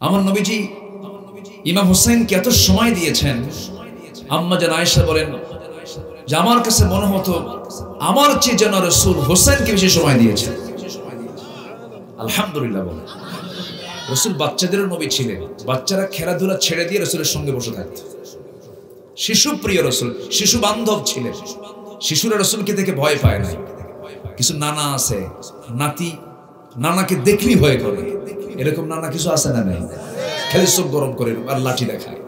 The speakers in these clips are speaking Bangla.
আমার নবীজি ইমাম হুসাইনকে এত সময় দিয়েছেন। আম্মা জান আয়েশা বলেন যে আমার কাছে মনে হতো আমার চেয়ে যেন রাসূল হুসাইনকে বেশি সময় দিয়েছেন। আলহামদুলিল্লাহ বলেন। রাসূল বাচ্চাদেরও নবী ছিলেন, বাচ্চারা খেলাধুলা ছেড়ে দিয়ে রাসূলের সঙ্গে বসে থাকত। শিশু প্রিয় রাসূল, শিশু বান্ধব ছিলেন। শিশুরা রাসূলকে দেখে ভয় পায় না। কিছু নানা আছে, নাতি নানাকে দেখলেই ভয় করে, এরকম নানা কিছু আছে না? নাই? খালি চোখ গরম করে আর লাঠি দেখায়।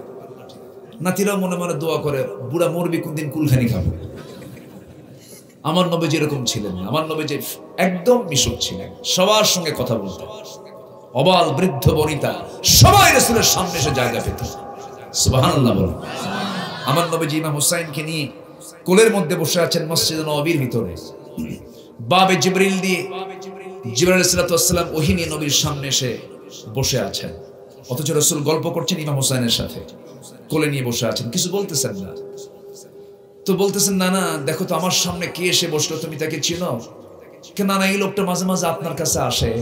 নাতিরাও মনে মনে দোয়া করে, বুড়া মরবি কোনদিন কুলখানি খাবো। আমার নবীজি এরকম ছিলেন না। আমার নবীজি একদম মিশুক ছিলেন, সবার সঙ্গে কথা বলতেন। অবাল বৃদ্ধ বনিতা সবাই রাসূলের সামনে এসে জায়গা পেত। সুবহানাল্লাহ বলেন। আমার নবীজি ইমাম হুসাইনকে নিয়ে কোলের মধ্যে বসে আছেন মসজিদে নববীর ভিতরে। বাবে জিবরিল দিয়ে জিবরাইল আলাইহিস সালাম ওহী নিয়ে নবীর সামনে এসে বসে আছেন, অথচ রাসূল গল্প করছেন ইমাম হুসাইনের সাথে, কোলে নিয়ে বসে আছেন, কিছু বলতেছেন না। তো বলতেছেন, না না দেখো তো আমার সামনে কে এসে বসলো, তুমি তাকে চিনো? কেন না, এই লোকটা মাঝে মাঝে আপনার কাছে আসে,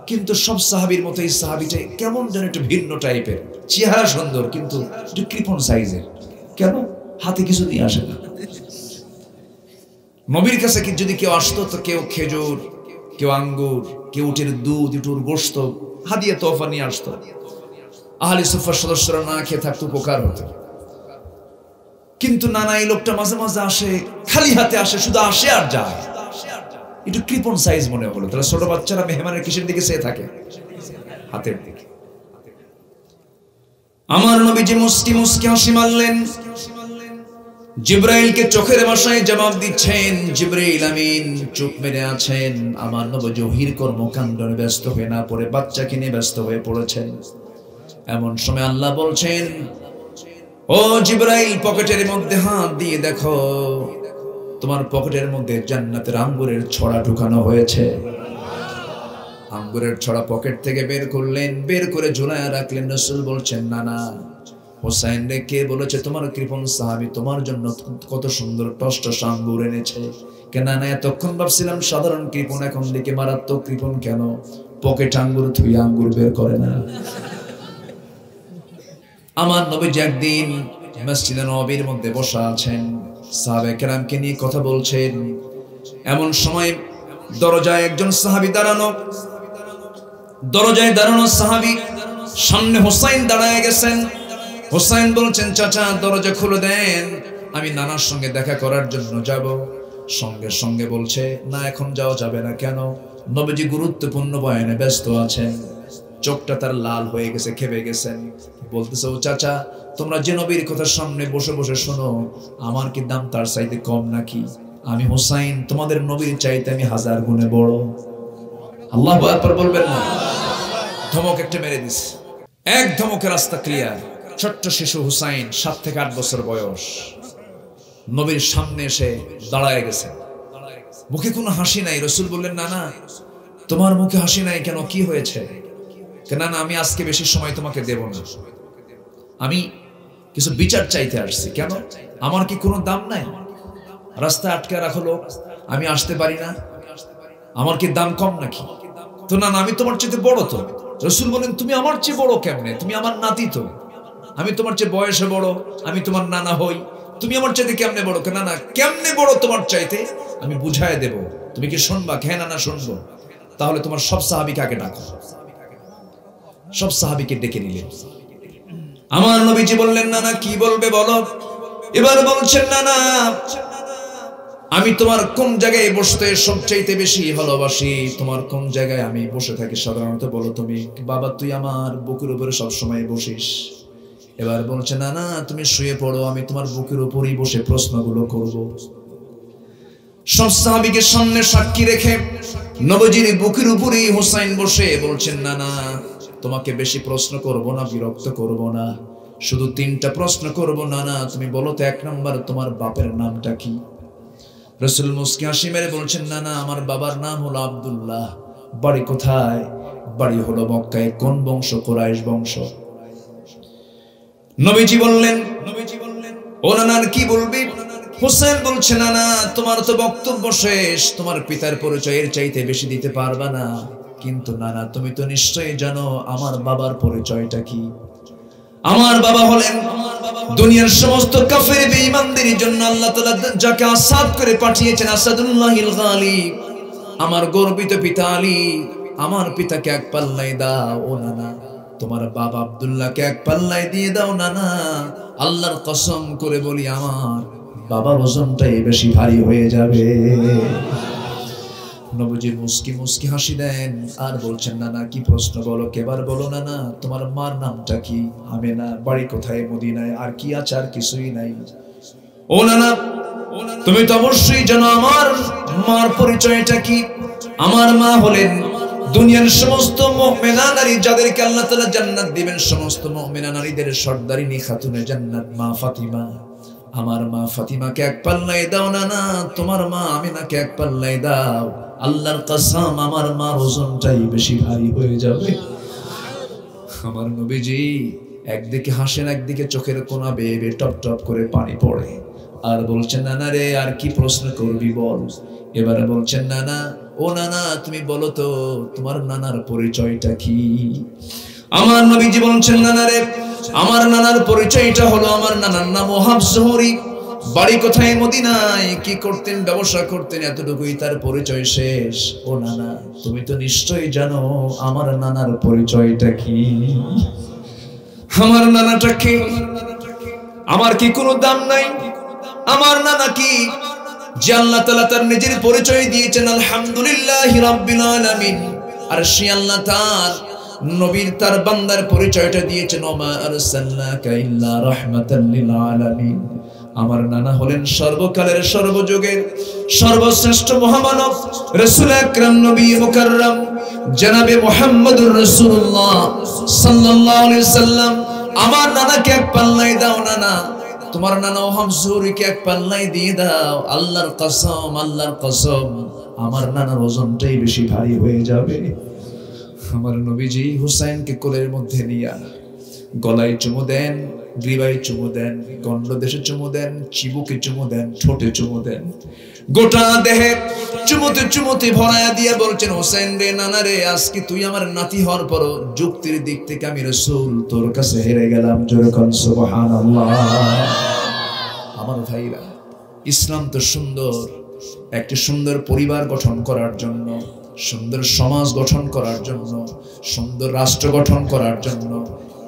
কিন্তু সব সাহাবীর মতো এই সাহাবীটা কেমন যেন একটু ভিন্ন টাইপের, চেহারা সুন্দর কিন্তু একটু কৃপণ সাইজের, কেন হাতে কিছু নিয়ে আসে না। নবীর কাছে যদি কেউ আসতো তো কেউ খেজুর, কেউ আঙ্গুর, কেউ উটের দুধ, উটের গোশত হাদিয়া তোহফা নিয়ে আসতো। আহলে সুফার সদস্যরা না খেয়ে থাকতো, উপকার হতো। কিন্তু না না, এই লোকটা মাঝে মাঝে আসে, খালি হাতে আসে, শুধু আসে আর যায়, একটু কৃপণ সাইজ মনে হলো। তাহলে ছোট বাচ্চারা মেহমানের কিসের দিকে চেয়ে থাকে? হাতের দিকে। আমার নবীজি মুস্কি মুস্কি হাসি মারলেন, জিবরাইলকে চোখের ভাষায় জবাব দিচ্ছেন। জিবরাইল আমিন চুপ মেরে আছেন। আমার নবী ওহীর কর্মকাণ্ডে ব্যস্ত হয়ে না পড়ে বাচ্চাকে নিয়ে ব্যস্ত হয়ে পড়েছেন। এমন সময় আল্লাহ বলছেন, ও জিবরাইল পকেটের মধ্যে হাত দিয়ে দেখো, তোমার পকেটের মধ্যে জান্নাতের আঙ্গুরের ছড়া ঢুকানো হয়েছে। আঙ্গুরের ছড়া পকেট থেকে বের করলেন, বের করে ঝুলায় রাখলেন। রাসূল বলছেন, না না, হোসাইন রে কে বলেছে তোমার কৃপণ সাহাবী তোমার জন্য কত সুন্দর টসটস আঙ্গুর এনেছে? কেন না, এতক্ষণ ভাবছিলাম সাধারণ কৃপণ, এখন দিকে মারাত্মক কৃপণ। কেন পকেট আঙ্গুর থুই আঙ্গুর বের করে না? আমার নবীজি একদিন মসজিদে নববীর মধ্যে বসা আছেন, সাহাবায়ে কেরামকে নিয়ে কথা বলছেন। এমন সময় দরজায় একজন সাহাবী দাঁড়ানো, দরজায় দাঁড়ানো সাহাবী সামনে হোসাইন দাঁড়ায় গেছেন। হোসাইন বলছেন, চাচা দরজা খুলে দেন, আমি নানার সঙ্গে দেখা করার জন্য যাব। সঙ্গে সঙ্গে বলছে, না এখন যাওয়া যাবে না। কেন? নবীজি গুরুত্বপূর্ণ বয়ানে ব্যস্ত আছেন। চোখটা তার লাল হয়ে গেছে, খেপে গেছেন। বলতেছে, ও চাচা তোমরা যে নবীর কথা সামনে বসে বসে শোনো, আমার কি দাম তার চাইতে কম নাকি? আমি হোসাইন তোমাদের নবীর চাইতে আমি 1000 গুণে বড়। আল্লাহু আকবার বলবেন না? ধমক একটা মেরে দিছে, এক ধমকে রাস্তা ক্লিয়ার। ছোট্ট শিশু হুসাইন 7 থেকে 8 বছর বয়স, নবীর সামনে এসে দাঁড়ায় গেছে। মুখে কোনো হাসি নাই। রাসূল বললেন, না না তোমার মুখে হাসি নাই কেন, কি হয়েছে? কেন না, আমি আজকে বেশি সময় তোমাকে দেব না, আমি কিছু বিচার চাইতে আসছি। কেন? আমার কি কোনো দাম নাই? রাস্তা আটকে রাখো লোক, আমি আসতে পারি না, আমার কি দাম কম নাকি? তো না না, আমি তোমার চেয়ে বড়। তো রাসূল বলেন, তুমি আমার চেয়ে বড় কেমনে? তুমি আমার নাতি, তো আমি তোমার চেয়ে বয়সে বড়, আমি তোমার নানা হই, তুমি আমার চাইতে কেমনে বড়? না না, কেমনে বড় তোমার চাইতে আমি বুঝায় দেব, তুমি কি শুনবা? হ্যাঁ না না শুনবো। তাহলে তোমার সব সাহাবীকে আগে ডাকো। সব সাহাবীকে ডেকে নিলেন। আমার নবীজি বললেন, না না কি বলবে বলো। এবার বলছেন, না না আমি তোমার কোন জায়গায় বসতে সবচাইতে বেশি ভালোবাসি, তোমার কোন জায়গায় আমি বসে থাকি সাধারণত বলো তুমি? বাবা তুই আমার বুকের উপরে সবসময় বসিস। এবার বলছে, না না তুমি শুয়ে পড়ো, আমি তোমার বুকের উপরেই বসে প্রশ্নগুলো করব। সব সাহাবীকে সামনে সাক্ষী রেখে নবীজির বুকের উপরেই হোসাইন বসে বলছেন, না না তোমাকে বেশি প্রশ্ন করব না, বিরক্ত করব না, শুধু 3টা প্রশ্ন করব। না না তুমি বলো তো, 1 নাম্বার তোমার বাপের নামটা কি? রাসূল মুস্কি হাসি মেরে বলছেন, না না আমার বাবার নাম হলো আব্দুল্লাহ। বাড়ি কোথায়? বাড়ি হলো মক্কায়। কোন বংশ? কুরাইশ বংশ। নবীজি বললেন, ও নানার কি বলবি? হোসেন বলছে, না না তোমার তো বক্তব্য শেষ, তোমার পিতার পরিচয় এর চাইতে বেশি দিতে পারবা না, কিন্তু নানা তুমি তো নিশ্চয়ই জানো আমার বাবার পরিচয়টা কি। আমার বাবা হলেন দুনিয়ার সমস্ত কাফের বেঈমানদের জন্য আল্লাহ তাআলা যাকে আসাদ করে পাঠিয়েছেন, আসাদুল্লাহিল গালিব। আমার গর্বিত পিতা আলী, আমার পিতাকে এক পাল্লায় দাও ও নানা, তোমার বাবা আব্দুল্লাহকে এক পাল্লায় দিয়ে দাও নানা। আল্লাহর কসম করে বলি আমার বাবার ওজনটাই বেশি ভারী হয়ে যাবে। নবীজি মুস্কি মুস্কি হাসি দেন আর বলছেন নানা কি প্রশ্ন বলো, কেবার বলো নানা, তোমার মার নামটা কি? আমেনা, বাড়ি কোথায়? মদিনায়। আর কি আছে? আর কিছুই নাই। ও নানা তুমি তো অবশ্যই জানো আমার মার পরিচয়টা কি। আমার মা হলেন দুনিয়ার সমস্ত মুমিনা নারী যাদেরকে আল্লাহ তাআলা জান্নাত দিবেন, সমস্ত মুমিনা নারীদের সর্দারিনী খাতুনে জান্নাত মা ফাতিমা। আমার মা ফাতিমাকে এক পাল্লায় দাও নানা, তোমার মা আমিনাকে এক পাল্লায় দাও। আল্লাহর কসম আমার মার ওজনটাই বেশি ভারী হয়ে যাবে। আমার নবীজি একদিকে হাসেন, একদিকে চোখের কোনা বেয়ে বেয়ে টপ টপ করে পানি পড়ে আর বলছেন নানা রে আর কি প্রশ্ন করবি বল। এবারে বলছেন নানা, ও নানা তুমি বলো তো তোমার নানার পরিচয়টা কি। আমার নবীজি বলছেন নানা রে আমার নানার পরিচয়টা হলো, আমার নানার নাম ওহাব জোহরি, বাড়ি কোথায়? মদিনায়। কি করতেন? ব্যবসা করতেন, এতটুকুই তার পরিচয় শেষ। ও নানা তুমি তো নিশ্চয়ই জানো আমার নানার পরিচয়টা কি। আমার নানাটা কি? আমার কি কোনো দাম নাই? আমার নানা কি যে আল্লাহ তাআলা তার নিজের পরিচয় দিয়েছেন আলহামদুলিল্লাহি রাব্বিল আলামিন। আর সে আল্লাহ তার নবীর তার বান্দার পরিচয়টা দিয়েছেন ওমা আরসালনাকা ইল্লা রাহমাতাল লিল আলামিন। আমার নানা হলেন সর্বকালের সর্বযুগের সর্বশ্রেষ্ঠ মহামানব রাসূল আকরাম নবী মুকাররম জনাবে মুহাম্মদুর রাসূলুল্লাহ সাল্লাল্লাহু আলাইহি সাল্লাম। আমার নানাকে এক পাল্লায় দাও নানা, তোমার নানা ওহাব জোহরিকে এক পাল্লায় দিয়ে দাও। আল্লাহর কসম, আল্লাহর কসম আমার নানার ওজনটাই বেশি ভারী হয়ে যাবে। আমার নবীজি হুসাইনকে কোলের মধ্যে নিয়া গলায় চুমু দেন, গ্রীবায় চুমু দেন, গন্ডদেশে চুমু দেন, চিবুকে চুমু দেন, ঠোঁটে চুমু দেন, গোটা দেহে চুমুতে চুমুতে ভরায়া দিয়ে বলছেন হোসেন রে নানা রে আজকে তুই আমার নাতি হওয়ার পর যুক্তির দিক থেকে আমি রাসূল তোর কাছে হেরে গেলাম। জোরে কোন সুবহানাল্লাহ। আমার ভাইরা, ইসলাম তো সুন্দর, একটি সুন্দর পরিবার গঠন করার জন্য, সুন্দর সমাজ গঠন করার জন্য, সুন্দর রাষ্ট্র গঠন করার জন্য,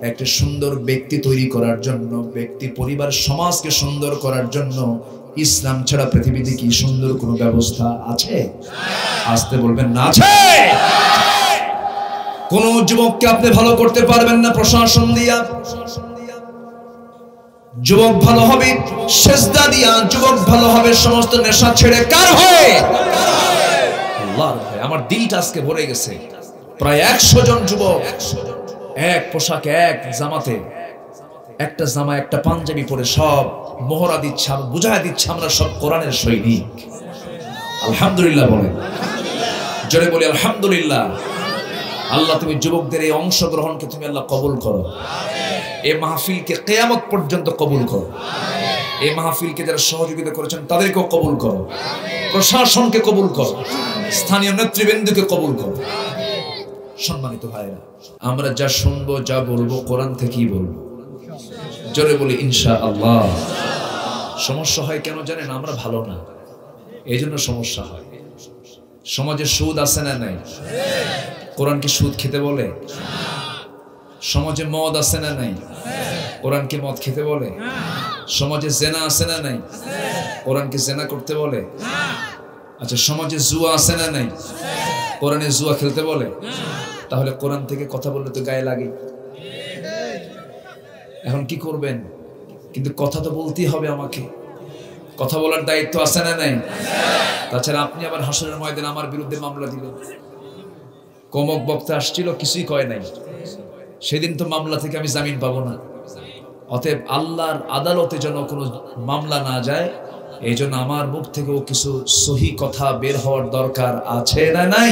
একটি সুন্দর ব্যক্তি তৈরি করার জন্য, ব্যক্তি পরিবার সমাজকে সুন্দর করার জন্য ইসলাম ছাড়া পৃথিবীতে কি সুন্দর কোনো ব্যবস্থা আছে? আসতে বলবেন না আছে। কোন যুবককে আপনি ভালো করতে পারবেন না প্রশাসন দিয়া। যুবক ভালো হবে সেজদা দিয়া, যুবক ভালো হবে সমস্ত নেশা ছেড়ে। কার হয়ে? আল্লাহর হয়ে। আমার দিলটা আজকে ভরে গেছে। প্রায় 100 জন যুবক এক পোশাকে, এক জামাতে, একটা জামা একটা পাঞ্জাবি পরে সব মোহরা দিচ্ছে, বুঝায় দিচ্ছে আমরা সব কোরআনের সৈনিক। আলহামদুলিল্লাহ বলেন, জোরে বলি আলহামদুলিল্লাহ। আল্লাহ তুমি যুবকদের এই অংশগ্রহণকে তুমি আল্লাহ কবুল করো। এই মাহফিলকে কিয়ামত পর্যন্ত কবুল করো। এই মাহফিলকে যারা সহযোগিতা করেছেন তাদেরকেও কবুল করো। প্রশাসনকে কবুল করো, স্থানীয় নেতৃবৃন্দকে কবুল করো। সম্মানিত ভাইরা, আমরা যা শুনবো যা বলবো কোরআন থেকেই বলবো। জোরে বলি ইনশাআল্লাহ। সমস্যা হয় কেন জানেন? আমরা ভালো না, এই জন্য সমস্যা হয়। সমাজে সুদ আছে না নাই? কোরআন কি সুদ খেতে বলে? সমাজে মদ আছে না নাই? কোরআন কি মদ খেতে বলে? সমাজে জেনা আছে না নাই? কোরআন কি জেনা করতে বলে? আচ্ছা, সমাজে জুয়া আছে না নাই? কোরআনে জুয়া খেলতে বলে? তাহলে কোরআন থেকে কথা বললে তো গায়ে লাগে। এখন কি করবেন? কিন্তু কথা তো বলতেই হবে আমাকে, কথা বলার দায়িত্ব আছে না নাই? তাছাড়া আপনি আবার হাসরের ময়দানে আমার বিরুদ্ধে মামলা দিলেন। কমক বক্তা আসছিল, কিছুই কয় নাই, সেদিন তো মামলা থেকে আমি জামিন পাবো না। অতএব আল্লাহর আদালতে যেন কোনো মামলা না যায়, এই জন্য আমার মুখ থেকেও কিছু সহি কথা বের হওয়ার দরকার আছে না নাই?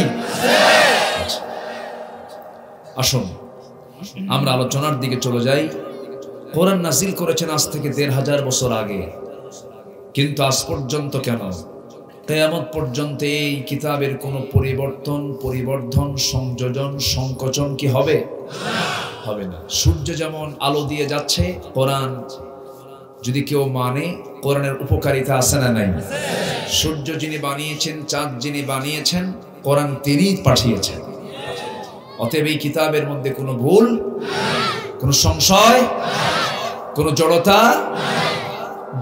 আসুন আমরা আলোচনার দিকে চলে যাই। কোরআন নাজিল করেছেন আজ থেকে 1500 বছর আগে, কিন্তু আজ পর্যন্ত কেন কিয়ামত পর্যন্ত এই কিতাবের কোনো পরিবর্ধন সংযোজন সংকোচন কি হবে? হবে না। সূর্য যেমন আলো দিয়ে যাচ্ছে, কোরআন যদি কেউ মানে কোরআনের উপকারিতা আছে না নাই? সূর্য যিনি বানিয়েছেন, চাঁদ যিনি বানিয়েছেন, কোরআন তিনিই পাঠিয়েছেন। অতএব এই কিতাবের মধ্যে কোনো ভুল, কোনো সংশয়, কোনো জড়তা,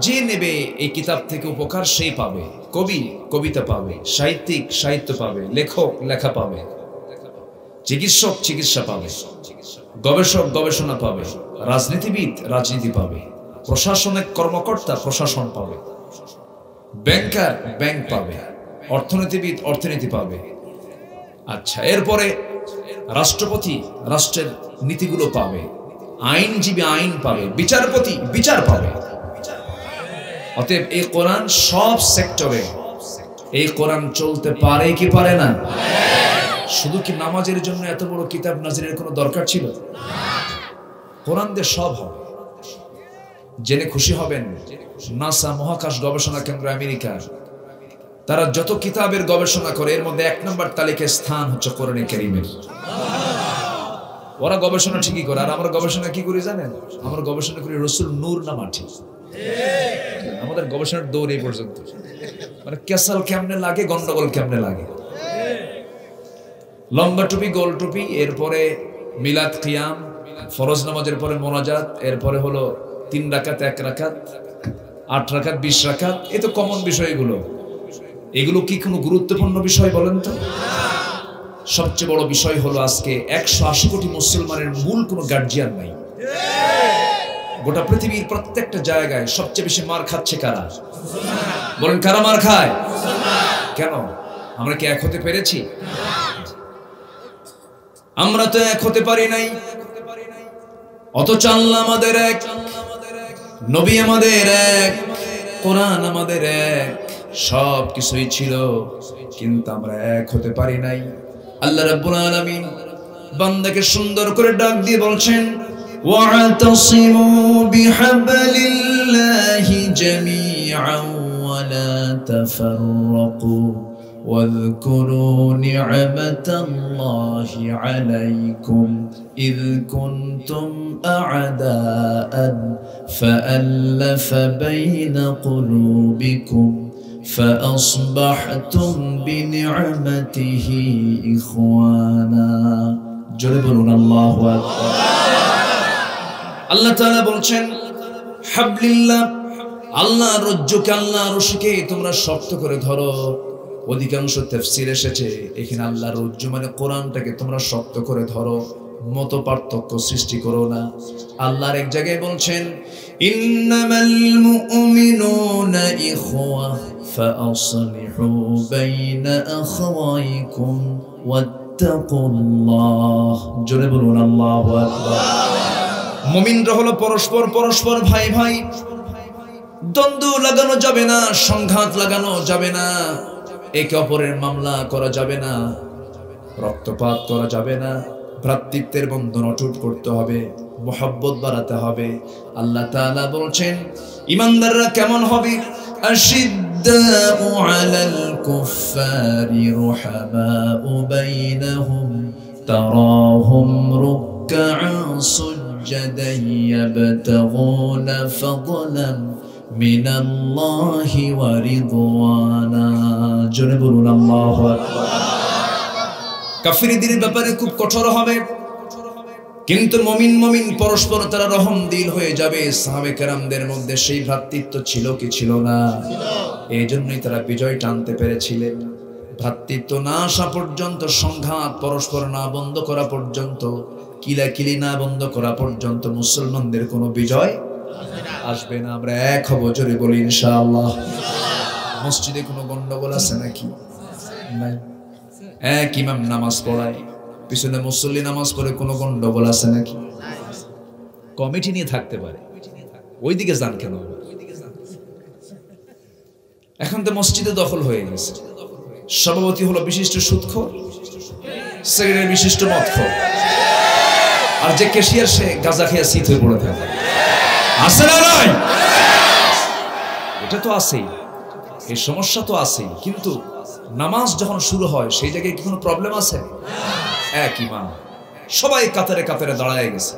যে নেবে এই কিতাব থেকে উপকার সেই পাবে। কবি কবিতা পাবে, সাহিত্যিক সাহিত্য পাবে, লেখক লেখা পাবে, চিকিৎসক চিকিৎসা পাবে, গবেষক গবেষণা পাবে, রাজনীতিবিদ রাজনীতি পাবে, প্রশাসনিক কর্মকর্তা প্রশাসন পাবে, ব্যাংকার ব্যাংক পাবে, অর্থনীতিবিদ অর্থনীতি পাবে। আচ্ছা, এরপরে রাষ্ট্রপতি রাষ্ট্রের নীতিগুলো পাবে, আইনজীবী আইন পাবে, বিচারপতি বিচার পাবে। অতএব এই কোরআন সব সেক্টরে, এই কোরআন চলতে পারে কি পারে না? শুধু কি নামাজের জন্য এত বড় কিতাব নাজিলের কোনো দরকার ছিল? কোরআন দিয়ে সব হবে। জেনে খুশি হবেন, নাসা মহাকাশ গবেষণা কেন্দ্র আমেরিকা, তারা যত কিতাবের গবেষণা করে এর মধ্যে 1 নম্বর তালিকায় স্থান হচ্ছে কোরআনে কারীমের। ওরা গবেষণা ঠিকই করে, আর আমরা গবেষণা কি করি জানেন? আমরা গবেষণা করি রসুল নূর না মাটি। আমাদের গবেষণার দৌড় এই পর্যন্ত, মানে কেসাল কেমনে লাগে, গন্ডগোল কেমনে লাগে। লম্বা টুপি গোল টুপি, এরপরে মিলাদ কিয়াম, ফরজ নামাজের পরে মোনাজাত, এরপরে হলো 3 রাকাত 1 রাকাত 8 রাকাত 20 রাকাত। এ তো কমন বিষয়গুলো। এগুলো কি কোনো গুরুত্বপূর্ণ বিষয় বলেন তো? সবচেয়ে বড় বিষয় হলো আজকে 180 কোটি মুসলমানের মূল কোনো গার্জিয়ান নাই। গোটা পৃথিবীর প্রত্যেকটা জায়গায় সবচেয়ে বেশি মার খাচ্ছে কারা? বলেন কারা মার খায়? কেন? আমরা কি এক হতে পেরেছি? আমরা তো এক হতে পারি নাই। অথচ আল্লাহ আমাদের এক, নবী আমাদের এক, কোরআন আমাদের এক, সব কিছুই ছিল, কিন্তু আমরা এক হতে পারি নাই। আল্লাহ রাব্বুল আলামিন বান্দাকে সুন্দর করে ডাক দিয়ে বলছেন, ওয়া'তাসিমু বিহাবলিল্লাহি জামিআন ওয়া লা তাফাররাকু واذكروا نعمة الله عليكم إذ كنتم أعداء فألف بين قلوبكم فأصبحتم بنعمته إخوانا جربون الله أكبر الله تعالى বলছেন হাবলিল্লাহ, আল্লাহ রজ্জুকে, আল্লাহ রশিকে তোমরা শক্ত করে ধরো। অধিকাংশ তাফসীর এসেছে এখানে আল্লাহর রজ্জু মানে কোরআনটাকে তোমরা শক্ত করে ধরো, মত পার্থক্য সৃষ্টি করো না। আল্লাহর এক জায়গায় বলছেন, ইন্নামাল মুমিনুনা ইখওয়া ফাআসলিহু বাইনা আখাওয়াইকুম ওয়াত্তাকুল্লাহ। জোরে বলুন আল্লাহু আকবার। মুমিনরা হলো পরস্পর ভাই ভাই। দ্বন্দ্ব লাগানো যাবে না, সংঘাত লাগানো যাবে না, একে অপরের মামলা করা যাবে না, রক্তপাত করা যাবে না। ভ্রাতৃত্বের বন্ধন অটুট করতে হবে, মহব্বত বাড়াতে হবে। আল্লাহ তাআলা বলছেন ঈমানদাররা কেমন হবে? আশিদ্দাউ আলাল কুফফারি রুহামাউ বাইনাহুম তারাহুম রুকআন সুজদান ইয়াবতাগুনা ফাদলান মিনাল্লাহি ওয়া রিদওয়ানা। জোরে বলুন আল্লাহু আকবার। কাফিরদের ব্যাপারে খুব কঠোর হবে, কিন্তু মুমিন পরস্পর তারা রহম দিল হয়ে যাবে। সাহাবে কেরামদের মধ্যে সেই ভ্রাতৃত্ব ছিল কি ছিল না? এই জন্যই তারা বিজয় টানতে পেরেছিলেন। ভ্রাতৃত্ব না আসা পর্যন্ত, সংঘাত পরস্পর না বন্ধ করা পর্যন্ত, কিলাকিলি না বন্ধ করা পর্যন্ত মুসলমানদের কোনো বিজয় আসবে না। আমরা এক হব, জোরে বলি ইনশাআল্লাহ। মসজিদে কোনো গন্ডগোল আছে নাকি? নাই। এক ইমাম নামাজ পড়ায়, পিছনে মুসল্লি নামাজ পড়ে, কোনো গন্ডগোল আছে নাকি? কমিটি নিয়ে থাকতে পারে, ওইদিকে যান কেন? এখন তো মসজিদে দখল হয়ে গেছে। সভাপতি হলো বিশিষ্ট সুদখোর, সেক্রেটারি বিশিষ্ট মদখোর, আর যে ক্যাশিয়ার সে গাঁজা খেয়ে শীত হয়ে পড়ে থাকে। আছে না নাই? এটা তো আছেই। এই সমস্যা তো আছে, কিন্তু নামাজ যখন শুরু হয় সেই জায়গায় কি কোনো প্রবলেম আছে? এক ইমাম, সবাই কাতারে কাতারে দাঁড়ায় গেছে।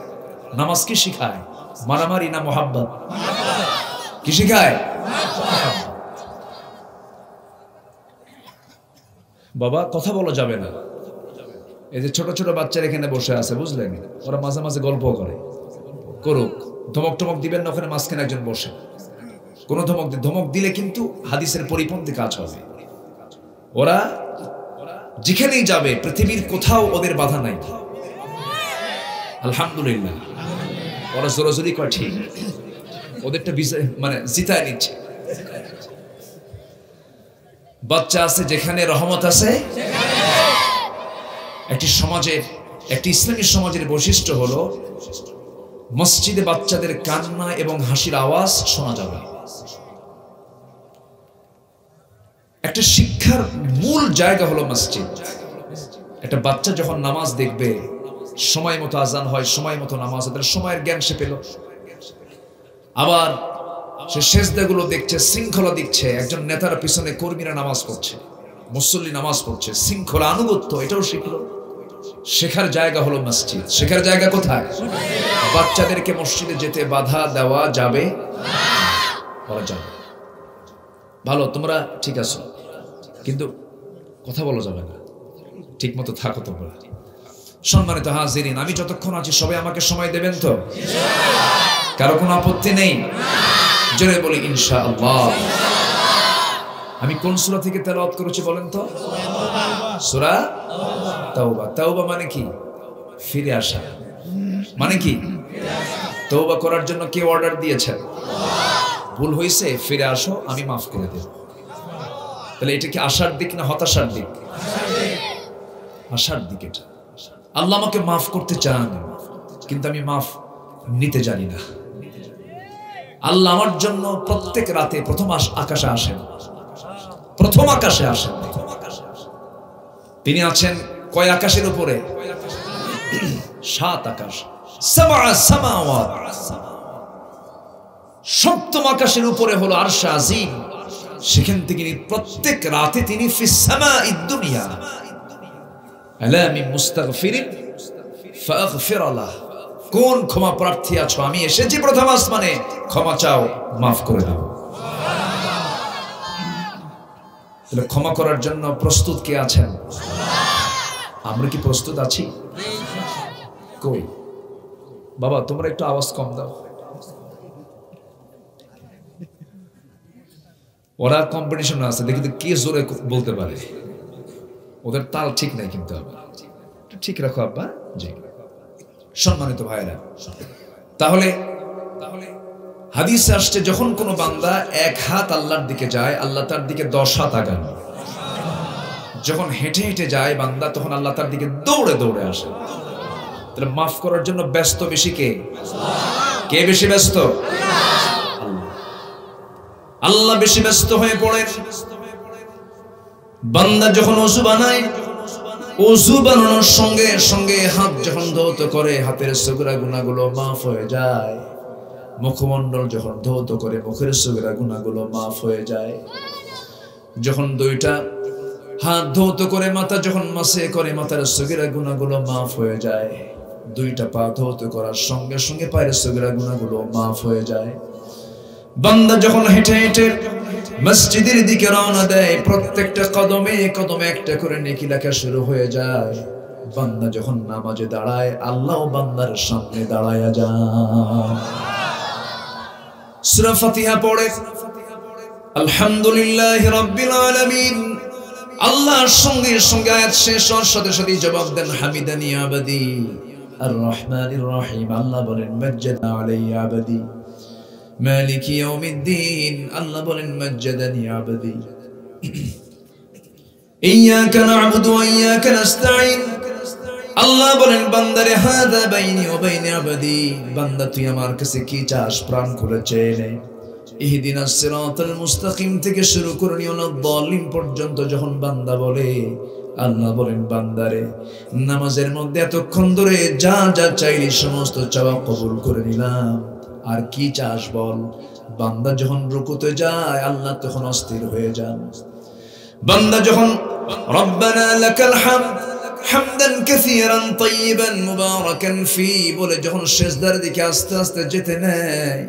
নামাজ কি শিখায়? মারামারি না মোহাব্বত? কি শিখায়? বাবা কথা বলা যাবে না। এই যে ছোট ছোট বাচ্চারা এখানে বসে আছে, বুঝলেন, ওরা মাঝে মাঝে গল্প করে, করুক, ধমক টমক দিবেন না। ওখানে মাঝখানে একজন বসে, কোন ধমক দিলে কিন্তু হাদিসের পরিপন্থী কাজ হবে। ওরা যেখানেই যাবে পৃথিবীর কোথাও ওদের বাধা নাই, আলহামদুলিল্লাহ। ওরা জোরাজোরি করে, ঠিক ওদেরটা মানে জিতায় নিচ্ছে। বাচ্চা আছে যেখানে রহমত আছে। একটি সমাজের, একটি ইসলামী সমাজের বৈশিষ্ট্য হলো মসজিদে বাচ্চাদের কান্না এবং হাসির আওয়াজ শোনা যাবে। একটা শিক্ষার মূল জায়গা হলো মসজিদ। একটা বাচ্চা যখন নামাজ দেখবে, সময় মতো আজান হয়, সময় মতো নামাজ, তার সময়ের জ্ঞান সে পেল। আবার সে সেজদাগুলো দেখছে, শৃঙ্খলা দিচ্ছে। একজন নেতার পিছনে কর্মীরা নামাজ পড়ছে, মুসল্লি নামাজ পড়ছে, শৃঙ্খলা, আনুগত্য, এটাও শিখলো। শেখার জায়গা হলো মসজিদ। শেখার জায়গা কোথায়? বাচ্চাদেরকে মসজিদে যেতে বাধা দেওয়া যাবে বলা যাবে। ভালো, তোমরা ঠিক আছো, কিন্তু কথা বলা যাবে না, ঠিক মতো থাকো তোমরা। সম্মানিত হাজিরিন, আমি যতক্ষণ আছি সবাই আমাকে সময় দেবেন তো? কারো কোনো আপত্তি নেই? জোরে বলি ইনশাআল্লাহ। আমি কোন সূরা থেকে তেলাওয়াত করেছি বলেন তো? সূরা তাওবা। তাওবা মানে কি? ফিরে আসা। মানে কি? তাওবা করার জন্য কে অর্ডার দিয়েছেন? ভুল হয়েছে, ফিরে আসো, আমি মাফ করে দেব। তাহলে এটা কি আশার দিক না হতাশার দিক? আশার দিক। এটা আল্লাহ আমাকে মাফ করতে চান, কিন্তু আমি মাফ নিতে জানি না। আল্লাহ আমার জন্য প্রত্যেক রাতে প্রথম আকাশে আসেন, প্রথম আকাশে আসেন। তিনি আছেন কয় আকাশের উপরে? 7 আকাশ, সপ্তম আকাশের উপরে হলো আরশ আজিম। সেখান থেকে প্রত্যেক রাতে তিনি ফিস সামাঈদ দুনিয়া আলা মিন মুস্তাগফিরিন ফাগফির লাহ। কোন ক্ষমা প্রার্থী আছো? আমি এসেছি প্রথম আসমানে, ক্ষমা চাও, মাফ করে দাও। তাহলে ক্ষমা করার জন্য প্রস্তুত কে আছেন? আমরা কি প্রস্তুত আছি? কই বাবা, তোমরা একটু আওয়াজ কম দাও। ওরা কম্পিটিশন আছে, দেখি কে জোরে বলতে পারে। ওদের তাল ঠিক নাই, কিন্তু আবার ঠিক রাখো আব্বা। জি, সম্মানিত ভাইরা, তাহলে হাদিসে আসছে যখন কোনো বান্দা 1 হাত আল্লাহর দিকে যায়, আল্লাহ তার দিকে 10 হাত আগান। যখন হেঁটে হেঁটে যায় বান্দা, তখন আল্লাহ তার দিকে দৌড়ে দৌড়ে আসে। তাহলে মাফ করার জন্য ব্যস্ত বেশি কে? কে বেশি ব্যস্ত? আল্লাহ বেশি ব্যস্ত হয়ে পড়েন। বান্দা যখন ওযু বানায়, ওযু বানানোর সঙ্গে সঙ্গে হাত যখন ধৌত করে, হাতের সগরা গুনাহগুলো মাফ হয়ে যায়। মুখমণ্ডল যখন ধৌত করে, মুখের সগরা গুনাহগুলো মাফ হয়ে যায়। যখন 2টা হাত ধৌত করে, মাথা যখন মাসে করে, মাথার সগরা গুনাহগুলো মাফ হয়ে যায়। 2টা পা ধৌত করার সঙ্গে সঙ্গে পায়ের সগরা গুনাহগুলো মাফ হয়ে যায়। বান্দা যখন হেঁটে হেঁটে মসজিদের দিকে রওনা দেয়, প্রত্যেকটা কদমে কদমে একটা করে নেকি লেখা শুরু হয়ে যায়। বান্দা যখন নামাজে দাঁড়ায়, আল্লাহ বান্দার সামনে দাঁড়ায়া যায়। সূরা ফাতিহা পড়ে আলহামদুলিল্লাহি রাব্বিল আলামিন, আল্লাহর সঙ্গে সঙ্গে আয়াত শেষ হওয়ার সাথে সাথে জবাব দেন হামিদানি আবাদি আর রহমানির রহিম। আল্লাহ বলেন মাজ্জাদা আলাইয়া আবাদি মালিকি ইয়াউমিদ্দিন। আল্লাহ বলেন মাজ্জাদানি আবাদি। ইয়াকা না'বুদু ওয়া ইয়াকা নাস্তাঈন। আল্লাহ বলেন বান্দারে হাযা বাইনি ওয়া বাইনা আবাদি, বান্দা তুই আমার কাছে কি চাস প্রাণ খুলে চেয়ে নে। ইহদিনাস সিরাতাল মুস্তাকিম থেকে শুরু করে নিয়নাদ দালিম পর্যন্ত যখন বান্দা বলে, আল্লাহ বলেন বান্দারে নামাজের মধ্যে এতক্ষণ ধরে যা যা চাইলি সমস্ত চাওয়া কবুল করে নিলাম, আর কি চাস বল। বান্দা যখন রুকুতে যায় আল্লাহ তখন অস্থির হয়ে যান। বান্দা যখন রব্বানা লাকাল হামদ হামদান কাসীরান তাইয়িবান মুবারাকান ফি বলে যখন সিজদার দিকে আস্তে আস্তে যেতে নেয়,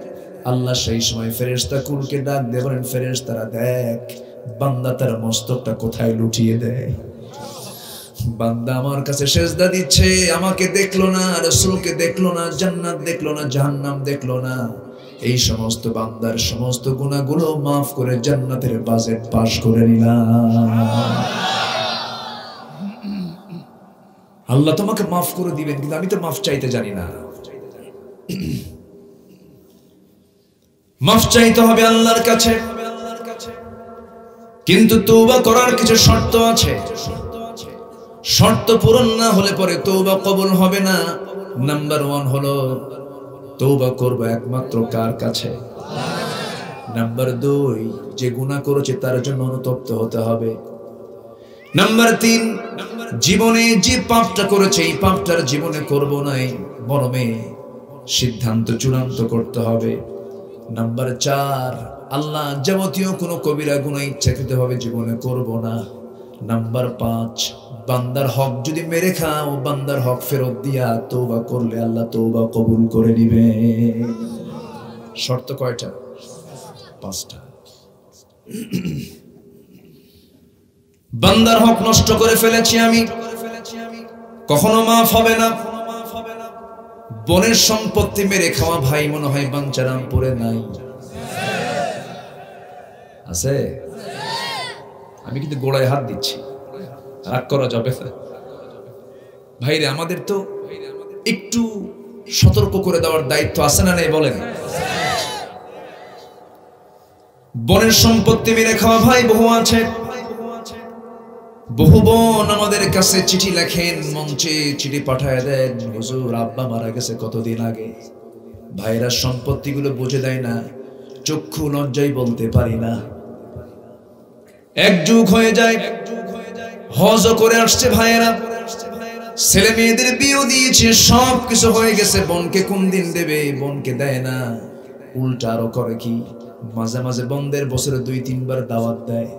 আল্লাহ সেই সময় ফেরেশতা কুলকে ডাক দিয়ে বলেন, ফেরেশতারা দেখ বান্দা তার মস্তকটা কোথায় লুটিয়ে দেয়। বান্দা আমার কাছে সিজদা দিচ্ছে, আমাকে দেখলো না, রাসূলকে দেখলো না, জান্নাত দেখলো না, জাহান্নাম দেখলো না। এই সমস্ত বান্দার সমস্ত গুনাহগুলো মাফ করে জান্নাতের বাজেট পাস করে নিলাম। আল্লাহ তোমাকে মাফ করে দিবেন, কিন্তু আমি তো মাফ চাইতে জানি না। মাফ চাইতে হবে আল্লাহর কাছে, কিন্তু তওবা করার কিছু শর্ত আছে। শর্ত পূরণ না হলে পরে তওবা কবুল হবে না। নাম্বার 1 হলো তওবা করব একমাত্র কার কাছে? নাম্বার 2, যে গুনাহ করেছে তার জন্য অনুতপ্ত হতে হবে। নাম্বার 3, জীবনে যে পাপটা করেছে এই পাপটার জীবনে করব না, মরমে সিদ্ধান্ত চূড়ান্ত করতে হবে। নাম্বার 4, আল্লাহ যাবতীয় কোনো কবিরা গুনাহ ইচ্ছাকৃতভাবে জীবনে করব না। নাম্বার 5, বান্দার হক যদি মেরে খাও, বান্দার হক ফেরত দিয়া তওবা করলে আল্লাহ তওবা কবুল করে নিবে। শর্ত কয়টা? 5টা। বান্দার হক নষ্ট করে ফেলেছি আমি, কখনো মাফ হবে না। বোনের সম্পত্তি মেরে খাওয়া ভাই মনে হয় বাঞ্চারামপুরে নাই, আছে? আমি কিন্তু গোড়ায় হাত দিচ্ছি, রাগ করা যাবে না ভাইরে। আমাদের তো একটু সতর্ক করে দেওয়ার দায়িত্ব আছে না নেই বলেন? বোনের সম্পত্তি মেরে খাওয়া ভাই বহু আছে। বহু বোন আমাদের কাছে চিঠি লেখেন, মঞ্চে চিঠি পাঠায় দেন, হুজুর আব্বা মারা গেছে কতদিন আগে। ভাইরা সম্পত্তিগুলো বুঝে দেয় না, চক্ষু লজ্জায় বলতে পারি না। এক যুগ হয়ে যায়, হজ করে আসছে ভাইয়েরা, ছেলে মেয়েদের বিয়ে দিয়েছে, সব কিছু হয়ে গেছে, বোনকে কোন দিন দেবে, বোনকে দেয় না। উল্টা আরো করে কি, মাঝে মাঝে বন্ধের বছরে 2-3 বার দাওয়াত দেয়।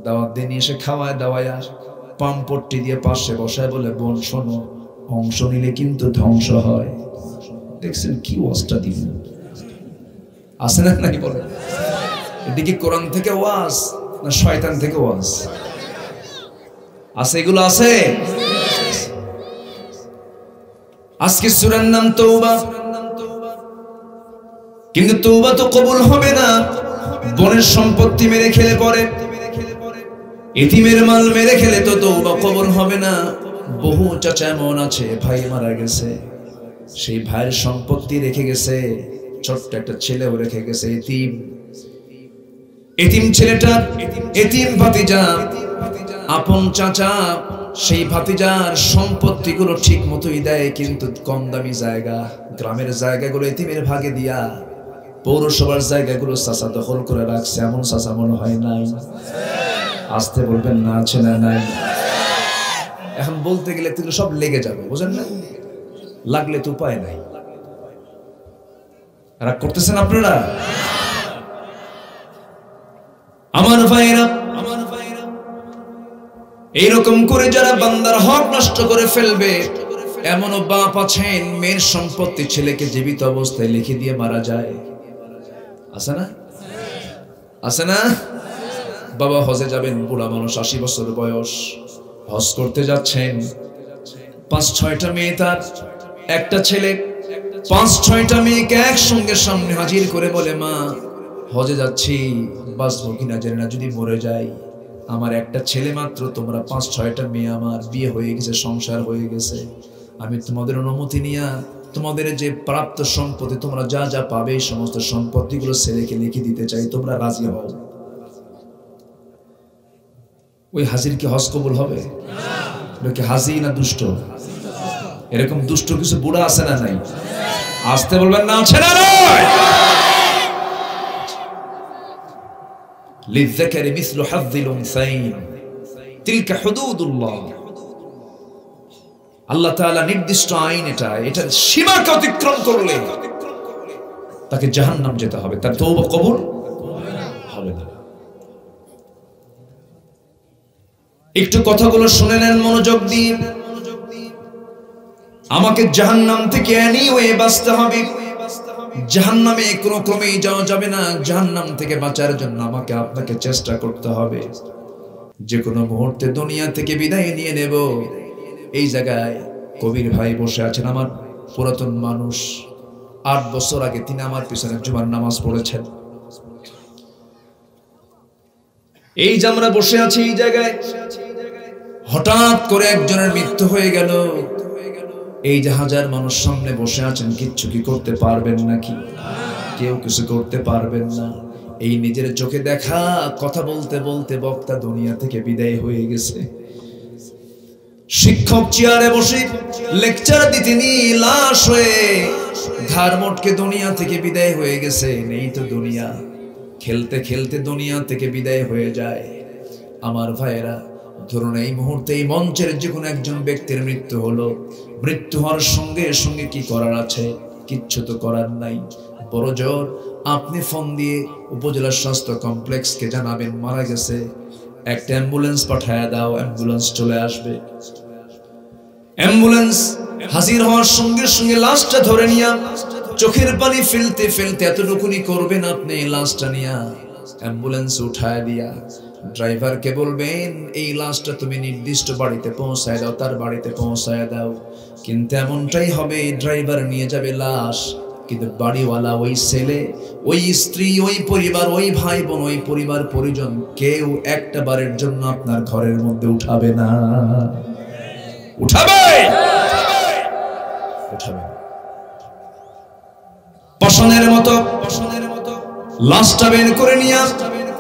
দাওয়াত দিয়ে নিয়ে এসে খাওয়ায় দাওয়ায় পাম্পট্টি দিয়ে পাশে বসায় বলে, বোন শোনো, অংশ নিলে কিন্তু ধ্বংস হয়। দেখছেন কি ওয়াজটা দিন আছে না নাকি বলে? এদিকে কোরআন থেকে ওয়াজ না শয়তান থেকে ওয়াজ আছে? এগুলো আছে। আজকে সূরার নাম তওবা, কিন্তু তওবা তো কবুল হবে না। বোনের সম্পত্তি মেরে খেলে পরে, এতিমের মাল মেরে খেলে তো তওবা কবুল হবে না। বহু চাচা এমন আছে, ভাই মারা গেছে, সেই ভাইয়ের সম্পত্তি রেখে গেছে, ছোট্ট একটা ছেলেও রেখে গেছে, এতিম। এতিম ছেলেটা, এতিম ভাতিজা, আপন চাচা, সেই ভাতিজার সম্পত্তিগুলো ঠিক মতোই দেয়, কিন্তু কম দামি জায়গা, গ্রামের জায়গাগুলো এতিমের ভাগে দিয়া পৌরসভার জায়গাগুলো চাচা দখল করে রাখছে। এমন চাচা মনে হয় নাই? আসতে বলবেন না, আছে না নাই? এখন বলতে গেলে তুই সব লেগে যাবে, বুঝেন না? লাগলে তো উপায় নাই। রাগ করতেছেন আপনারা? আমার ভাইরা, এইরকম করে যারা বান্দার হক নষ্ট করে ফেলবে, এমনও বাপ আছেন মেয়ের সম্পত্তি ছেলেকে জীবিত অবস্থায় লিখে দিয়ে মারা যায়, আছে না? আছে না? বাবা হজে যাবেন, বুড়া মানুষ, 80 বছর বয়স, হজ করতে যাচ্ছেন, 5-6টা মেয়ে তার, একটা ছেলে, 5-6টা মেয়েকে একসঙ্গে সামনে হাজির করে বলে, মা হজে যাচ্ছি, বাঁচবো কিনা জানি না, যদি মরে যাই, আমার একটা ছেলে মাত্র, তোমরা 5-6টা মেয়ে, আমার বিয়ে হয়ে গেছে, সংসার হয়ে গেছে, আমি তোমাদের অনুমতি নিয়ে তোমাদের যে প্রাপ্ত সম্পত্তি তোমরা যা যা পাবে এই সমস্ত সম্পত্তিগুলো ছেলেকে লিখে দিতে চাই, তোমরা রাজি হও। ওই হাজির কি হজ কবুল হবে? কি হাজি না দুষ্ট? এরকম দুষ্ট কিছু বুড়া আছে না নাই? আসতে বলবেন না, আছে না নয়? লিযযাকারি মিসলু হাযযিল উনসাইন তিলকা হুদুদুল্লাহ। আল্লাহ তাআলা নির্দিষ্ট আইন, এটা সীমাকে অতিক্রম করলে তাকে জাহান্নাম যেতে হবে, তার তওবা কবুল হবে না। একটু কথাগুলো শুনে নেন মনোযোগ দিয়ে। আমাকে জাহান্নাম থেকে এনিওয়ে বাঁচতে হবে, জাহান্নামে কোনো ক্রমেই যাওয়া যাবে না। জাহান্নাম থেকে বাঁচার জন্য আমাকে আপনাকে চেষ্টা করতে হবে। যে কোনো মুহূর্তে দুনিয়া থেকে বিদায় নিয়ে নেব। এই জায়গায় কবির ভাই বসে আছেন, আমার পুরাতন মানুষ। 8 বছর আগে তিনি আমার পিছনে জুমার নামাজ পড়েছেন। এই যে আমরা বসে আছি এই জায়গায়, হঠাৎ করে একজনের মৃত্যু হয়ে গেল। এই যে হাজার মানুষ সামনে বসে আছেন, কিচ্ছু কি করতে পারবেন নাকি? কেউ কিছু করতে পারবেন না। এই নিজের চোখে দেখা কথা বলতে বলতে বক্তা দুনিয়া থেকে বিদায় হয়ে গেছে। শিক্ষক চেয়ারে বসে লেকচার দিতে নিয়ে লাশ হয়ে ঘাড় মটকে দুনিয়া থেকে বিদায় হয়ে গেছে। নেই তো দুনিয়া, খেলতে খেলতে দুনিয়া থেকে বিদায় হয়ে যায়। আমার ভাইয়েরা, ধরুন এই মুহূর্তে এই মঞ্চের যে কোনো একজন ব্যক্তির মৃত্যু হলো, মৃত্যু হওয়ার সঙ্গে সঙ্গে কি করার আছে? কিচ্ছু তো করার নাই। বড় জোর আপনি ফোন দিয়ে উপজেলা স্বাস্থ্য কমপ্লেক্সকে জানাবেন মারা গেছে, একটা অ্যাম্বুলেন্স পাঠায়া দাও, অ্যাম্বুলেন্স চলে আসবে। অ্যাম্বুলেন্স হাজির হওয়ার সঙ্গে সঙ্গে লাশটা ধরে নিয়া চোখের পানি ফেলতে ফেলতে এতটুকুনি করবেন আপনি, লাশটা নিয়া অ্যাম্বুলেন্স উঠায় দিয়া ড্রাইভারকে বলবেন এই লাশটা তুমি নির্দিষ্ট বাড়িতে পৌঁছায় দাও, তার বাড়িতে পৌঁছায় দাও। কিন্তু এমনটাই হবে, ড্রাইভার নিয়ে যাবে লাশ, কিন্তু বাড়িওয়ালা, ওই ছেলে, ওই স্ত্রী, ওই পরিবার, ওই ভাই বোন, ওই পরিবার পরিজন কেউ একটা বারের জন্য আপনার ঘরের মধ্যে উঠাবে না। উঠাবে? উঠাবে। পশনের মতো লাশটা বের করে নিয়া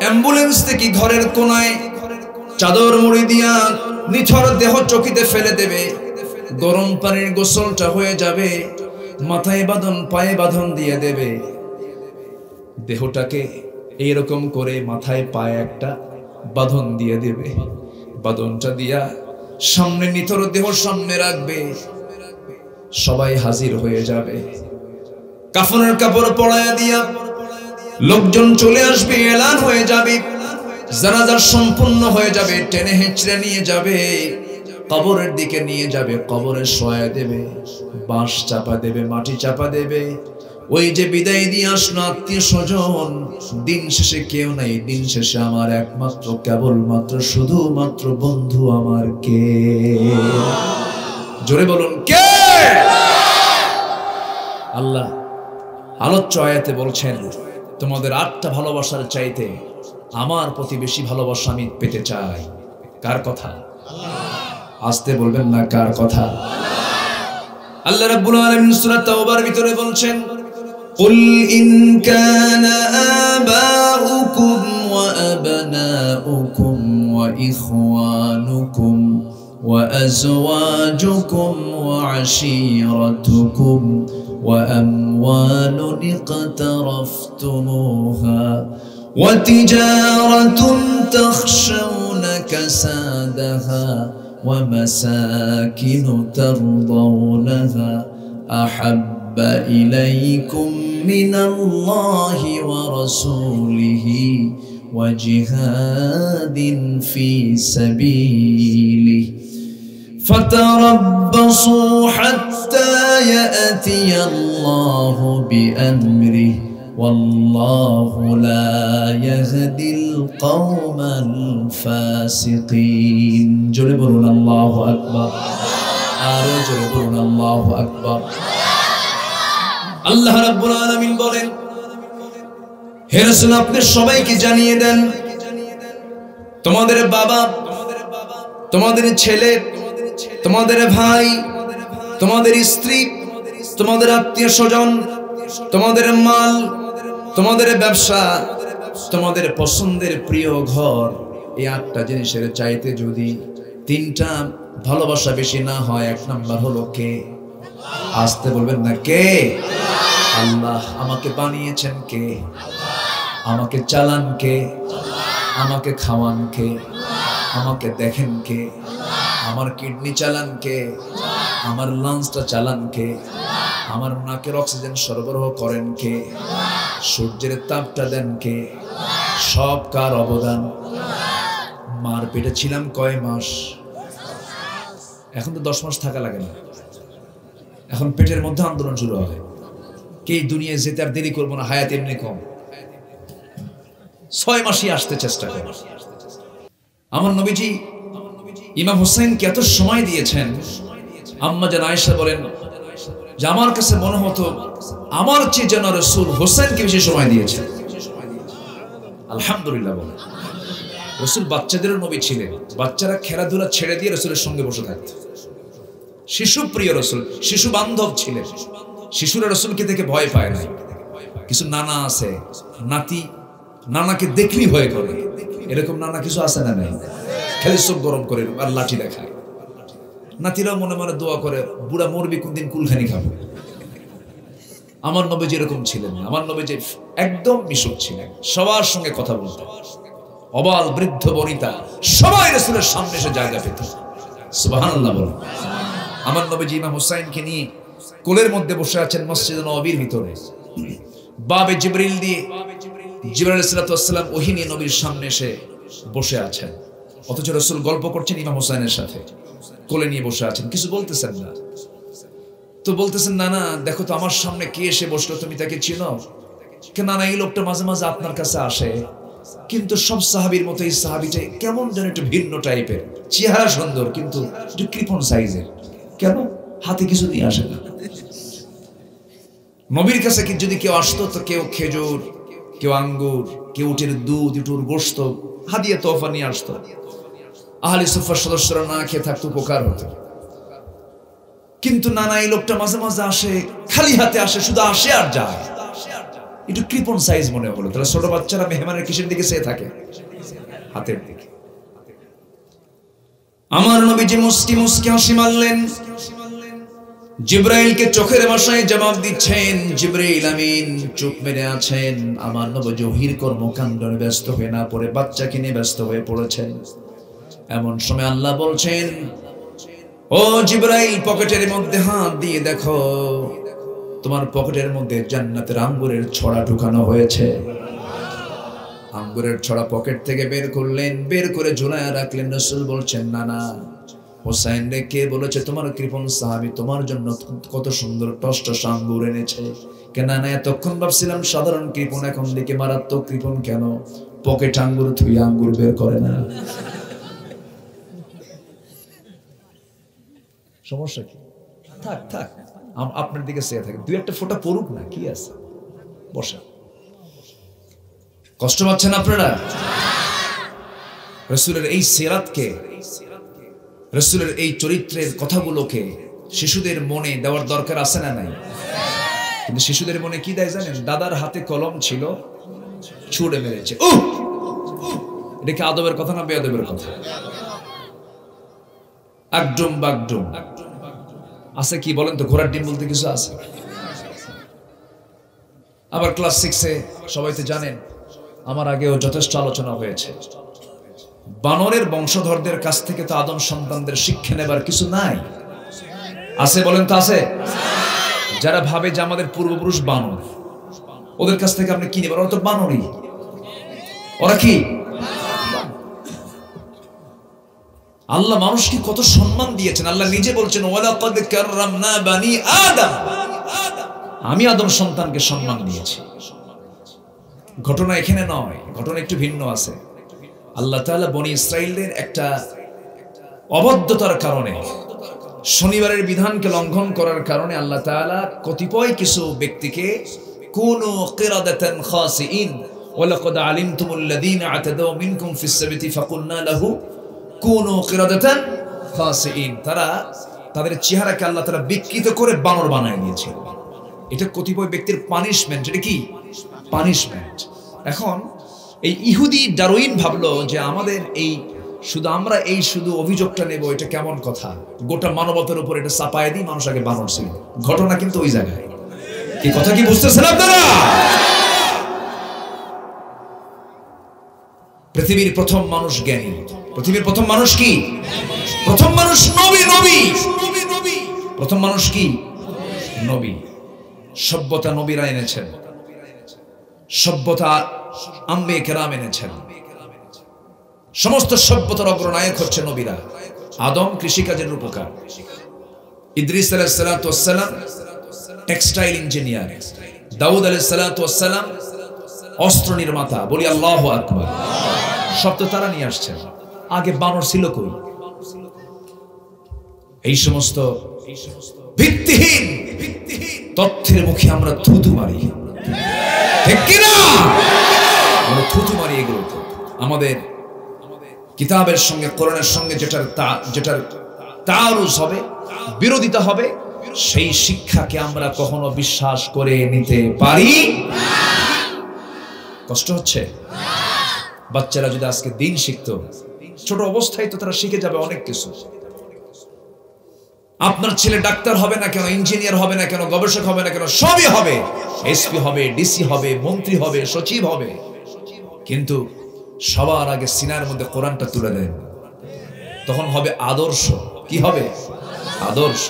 অ্যাম্বুলেন্স থেকে ঘরের কোনায় চাদর মুড়ি দিয়া নিথর দেহ চকিতে ফেলে দেবে। গরম পানির গোসলটা হয়ে যাবে, মাথায় বাঁধন, পায়ে বাঁধন দিয়ে দেবে। দেহটাকে এইরকম করে মাথায় পায়ে একটা বাঁধন দিয়ে দেবে। বাঁধনটা দিয়া সামনে নিথর দেহ সামনে রাখবে। সবাই হাজির হয়ে যাবে। কাফনের কাপড় পরায়া দিয়া লোকজন চলে আসবে, এলান হয়ে যাবে, জানাজা সম্পূর্ণ হয়ে যাবে। টেনে হেঁচড়ে নিয়ে যাবে, কবরের দিকে নিয়ে যাবে, কবরে শোয়া দেবে, বাঁশ চাপা দেবে, মাটি চাপা দেবে। ওই যে বিদায় দিয়ে আসলো আত্মীয় স্বজন, দিন শেষে কেউ নাই, দিন শেষে আমার একমাত্র কেবলমাত্র শুধুমাত্র বন্ধু আমার কে? জোরে বলুন কে? আল্লাহ আলোচ্য আয়াতে বলছেন তোমাদের 8টা ভালোবাসার চাইতে আমার প্রতি বেশি ভালোবাসা আমি পেতে চাই। কার কথা? আসতে বলবেন না, কার কথা? আল্লাহ রাব্বুল আলামিন সূরা তাওবার ভিতরে বলছেন قل إن كان آباؤكم وأبناؤكم وإخوانكم وأزواجكم وعشيرتكم وأموال اقترفتموها وتجارة تخشون كسادها ومساكن ترضونها أحب إليكم من الله ورسوله وجهاد في سبيله فتربصوا حتى يأتي الله بأمره والله لا يهدي القوم الفاسقين جربون الله أكبر جربون الله أكبر আল্লাহ রাব্বুল আলামিন বলেন হে রাসূল আপনি সবাইকে জানিয়ে দেন তোমাদের বাবা, তোমাদের ছেলে, তোমাদের ভাই, তোমাদের স্ত্রী, তোমাদের আত্মীয়স্বজন, তোমাদের মাল, তোমাদের ব্যবসা, তোমাদের পছন্দের প্রিয় ঘর, এই 8টা জিনিসের চাইতে যদি 3টা ভালোবাসা বেশি না হয়, 1 নাম্বার হলো কে? আসতে বলবেন না, কে? আল্লাহ। আমাকে বানিয়েছেন কে? আমাকে চালান কে? আমাকে খাওয়ান কে? আমাকে দেখেন কে? আমার কিডনি চালান কে? আমার লাংসটা চালান কে? আমার নাকের অক্সিজেন সরবরাহ করেন কে? সূর্যের তাপটা দেন কে? সব কার অবদান? মার পেটে ছিলাম কয় মাস? এখন তো 10 মাস থাকা লাগে না, এখন পেটের মধ্যে আন্দোলন শুরু হয়। কে দুনিয়ায় যেতে আর দেরি করবো না, হায়াত এমনি কম, 6 মাসই আসতে চেষ্টা করে। আমার নবীজি ইমাম হুসাইনকে এত সময় দিয়েছেন। আম্মা জান আয়েশা বলেন যে আমার কাছে মনে হতো আমার চেয়ে যেন রাসূল হুসাইনকে বেশি সময় দিয়েছেন। আলহামদুলিল্লাহ বলেন। রাসূল বাচ্চাদেরও নবী ছিলেন, বাচ্চারা খেলাধুলা ছেড়ে দিয়ে রাসূলের সঙ্গে বসে থাকত। শিশু প্রিয় রাসূল, শিশু বান্ধব ছিলেন। শিশুরা রাসূলকে দেখে ভয় পায় না। কিছু নানা আছে, নাতি নানাকে দেখলেই ভয় করে, এরকম নানা কিছু আছে না? নাই? খালি চোখ গরম করে আর লাঠি দেখায়। নাতিরাও মনে মনে দোয়া করে, বুড়া মরবি কোনদিন, কুলখানি খাবো। আমার নবীজি এরকম ছিলেন না। আমার নবীজি একদম মিশুক ছিলেন, সবার সঙ্গে কথা বলতেন। অবাল বৃদ্ধ বনিতা সবাই রাসূলের সামনে এসে জায়গা পেত। সুবহানাল্লাহ বলেন। আমার নবীজি ইমাম হুসাইনকে নিয়ে কোলের মধ্যে বসে আছেন মসজিদে নববীর ভিতরে। বাবে জিবরিল দিয়ে জিবরাইল আলাইহিস সালাম ওহী নিয়ে নবীর সামনে এসে বসে আছেন, অথচ রাসূল গল্প করছেন ইমাম হুসাইনের সাথে, কোলে নিয়ে বসে আছেন, কিছু বলতেছেন না। তো বলতেছেন, না না দেখো তো আমার সামনে কে এসে বসলো, তুমি তাকে চিনো? না না, এই লোকটা মাঝে মাঝে আপনার কাছে আসে, কিন্তু সব সাহাবীর মতো এই সাহাবীটা কেমন যেন একটু ভিন্ন টাইপের, চেহারা সুন্দর কিন্তু একটু কৃপণ সাইজের। কেন? হাতে কিছু নিয়ে আসে না। নবীর কাছে যদি কেউ আসতো তো কেউ খেজুর, কেউ আঙ্গুর, কেউ উটের দুধ, উটের গোশত হাদিয়া তোহফা নিয়ে আসতো। আহলে সুফার সদস্যরা না খেয়ে থাকতো, উপকার হতো। কিন্তু না না, এই লোকটা মাঝে মাঝে আসে, খালি হাতে আসে, শুধু আসে আর যায়, একটু কৃপণ সাইজ মনে হলো। তাহলে ছোট বাচ্চারা মেহমানের কিসের দিকে চেয়ে থাকে? হাতের দিকে। আমার নবীজি মুস্কি মুস্কি হাসি মারলেন, জিবরাইলকে চোখের ভাষায় জবাব দিচ্ছেন। জিবরাইল আমিন চুপ মেরে আছেন। আমার নবী ওহীর কর্মকাণ্ডে ব্যস্ত হয়ে না পড়ে বাচ্চাকে নিয়ে ব্যস্ত হয়ে পড়েছেন। এমন সময় আল্লাহ বলছেন, ও জিবরাইল পকেটের মধ্যে হাত দিয়ে দেখো, তোমার পকেটের মধ্যে জান্নাতের আঙ্গুরের ছড়া ঢুকানো হয়েছে। আঙ্গুরের ছড়া পকেট থেকে বের করলেন, বের করে ঝুলায় রাখলেন। রাসূল বলছেন, না না হোসাইন রে, কে বলেছে তোমার কৃপণ সাহাবী তোমার জন্য কত সুন্দর টসটস আঙ্গুর এনেছে? কেন না, এতক্ষণ ভাবছিলাম সাধারণ কৃপণ, এখন দিকে মারাত্মক কৃপণ। কেন? পকেট আঙ্গুর থুই আঙ্গুর বের করে না। সমস্যা কি? থাক থাক, আপনার দিকে চেয়ে থাকে, দুই একটা ফোঁটা পড়ুক না, কি আছে, বসা। কষ্ট পাচ্ছেন আপনারা? রাসূলের এই সিরাতকে, রাসূলের এই চরিত্রের কথাগুলোকে শিশুদের মনে দেওয়ার দরকার আছে না নাই? কিন্তু শিশুদের মনে কি দেয় জানেন? দাদার হাতে কলম ছিল, ছুঁড়ে মেরেছে। এটা কি আদবের কথা না বেয়াদবের কথা? একদম বাগডুম আছে কি বলেন তো? ঘোড়ার ডিম বলতে কিছু আছে? আবার ক্লাস 6-এ সবাই তো জানেন, আমার আগেও যথেষ্ট আলোচনা হয়েছে, বানরের বংশধরদের কাছ থেকে তো আদম সন্তানদের শিক্ষা নেবার কিছু নাই। আছে বলেন তো? আছে। যারা ভাবে যে আমাদের পূর্বপুরুষ বানর, ওদের কাছ থেকে আপনি কি নেবেন? ওরা তো বানরই। ওরা কি? আল্লাহ মানুষকে কত সম্মান দিয়েছেন। আল্লাহ নিজে বলছেন, ওয়ালাকাদ কাররামনা বানি আদম, আমি আদম সন্তানকে সম্মান দিয়েছি। ঘটনা এখানে নয়, ঘটনা একটু ভিন্ন আছে। আল্লাহ তাআলা বনি ইসরাইলের একটা অবাধ্যতার কারণে, শনিবারের বিধানকে লঙ্ঘন করার কারণে আল্লাহ তাআলা কতিপয় কিছু ব্যক্তিকে কুনু কিরাদাতান খাসিইন ওয়ালাকাদ আলিমতুমুল্লাযীনা আতাদাউ মিনকুম ফিস সাবতি ফাকুলনা লাহু কুনু কিরাদাতান খাসিইন, তারা তাদের চেহারাকে আল্লাহ তাআলা বিকৃত করে বানর বানায় দিয়েছিল। এটা কতিপয় ব্যক্তির পানিশমেন্ট। এটা কি পানিশমেন্ট? এখন এই ইহুদি ডারউইন ভাবলো যে আমাদের এই শুধু আমরা এই শুধু অভিযোগটা নেব, এটা কেমন কথা? গোটা মানবতার উপর এটা চাপায় দিই, মানুষ আগে বানর ছিল। ঘটনা কিন্তু ওই জায়গায়। এই কথা কি বুঝতেছেন আপনারা? পৃথিবীর প্রথম মানুষ জ্ঞানী। পৃথিবীর প্রথম মানুষ কি? প্রথম মানুষ নবী। নবী প্রথম মানুষ কি? নবী। সভ্যতা নবীরা এনেছেন, সভ্যতা আম্বিয়ে কেরাম এনেছেন। সমস্ত সভ্যতার অগ্রনায়ক হচ্ছে নবীরা। আদম কৃষিকাজের রূপকার, ইদ্রিস আলাইহিস সালাতু ওয়াস সালাম টেক্সটাইল ইঞ্জিনিয়ার, দাউদ আলাইহিস সালাতু ওয়াস সালাম অস্ত্র নির্মাতা। বলি আল্লাহু আকবার। সব তো তারা নিয়ে আসছেন। আগে বানর ছিল কই? এই সমস্ত ভিত্তিহীন তথ্যের মুখে আমরা থুতু মারি, ঠিক কি না? আমরা থুতু মারি এগুলোতে। আমাদের কিতাবের সঙ্গে কোরআনের সঙ্গে যেটার তাআরুজ হবে, বিরোধিতা হবে, সেই শিক্ষাকে আমরা কখনো বিশ্বাস করে নিতে পারি না। কষ্ট হচ্ছে? বাচ্চারা যদি আজকে দিন শিখতো, ছোট অবস্থায় তো তারা শিখে যাবে অনেক কিছু। আপনার ছেলে ডাক্তার হবে না কেন, ইঞ্জিনিয়ার হবে না কেন, গবেষক হবে না কেন, সবই হবে। এসপি হবে, ডিসি হবে, মন্ত্রী হবে, সচিব হবে। কিন্তু সবার আগে সিনার মধ্যে কোরআনটা তুলে দেন, তখন হবে আদর্শ। কি হবে? আদর্শ।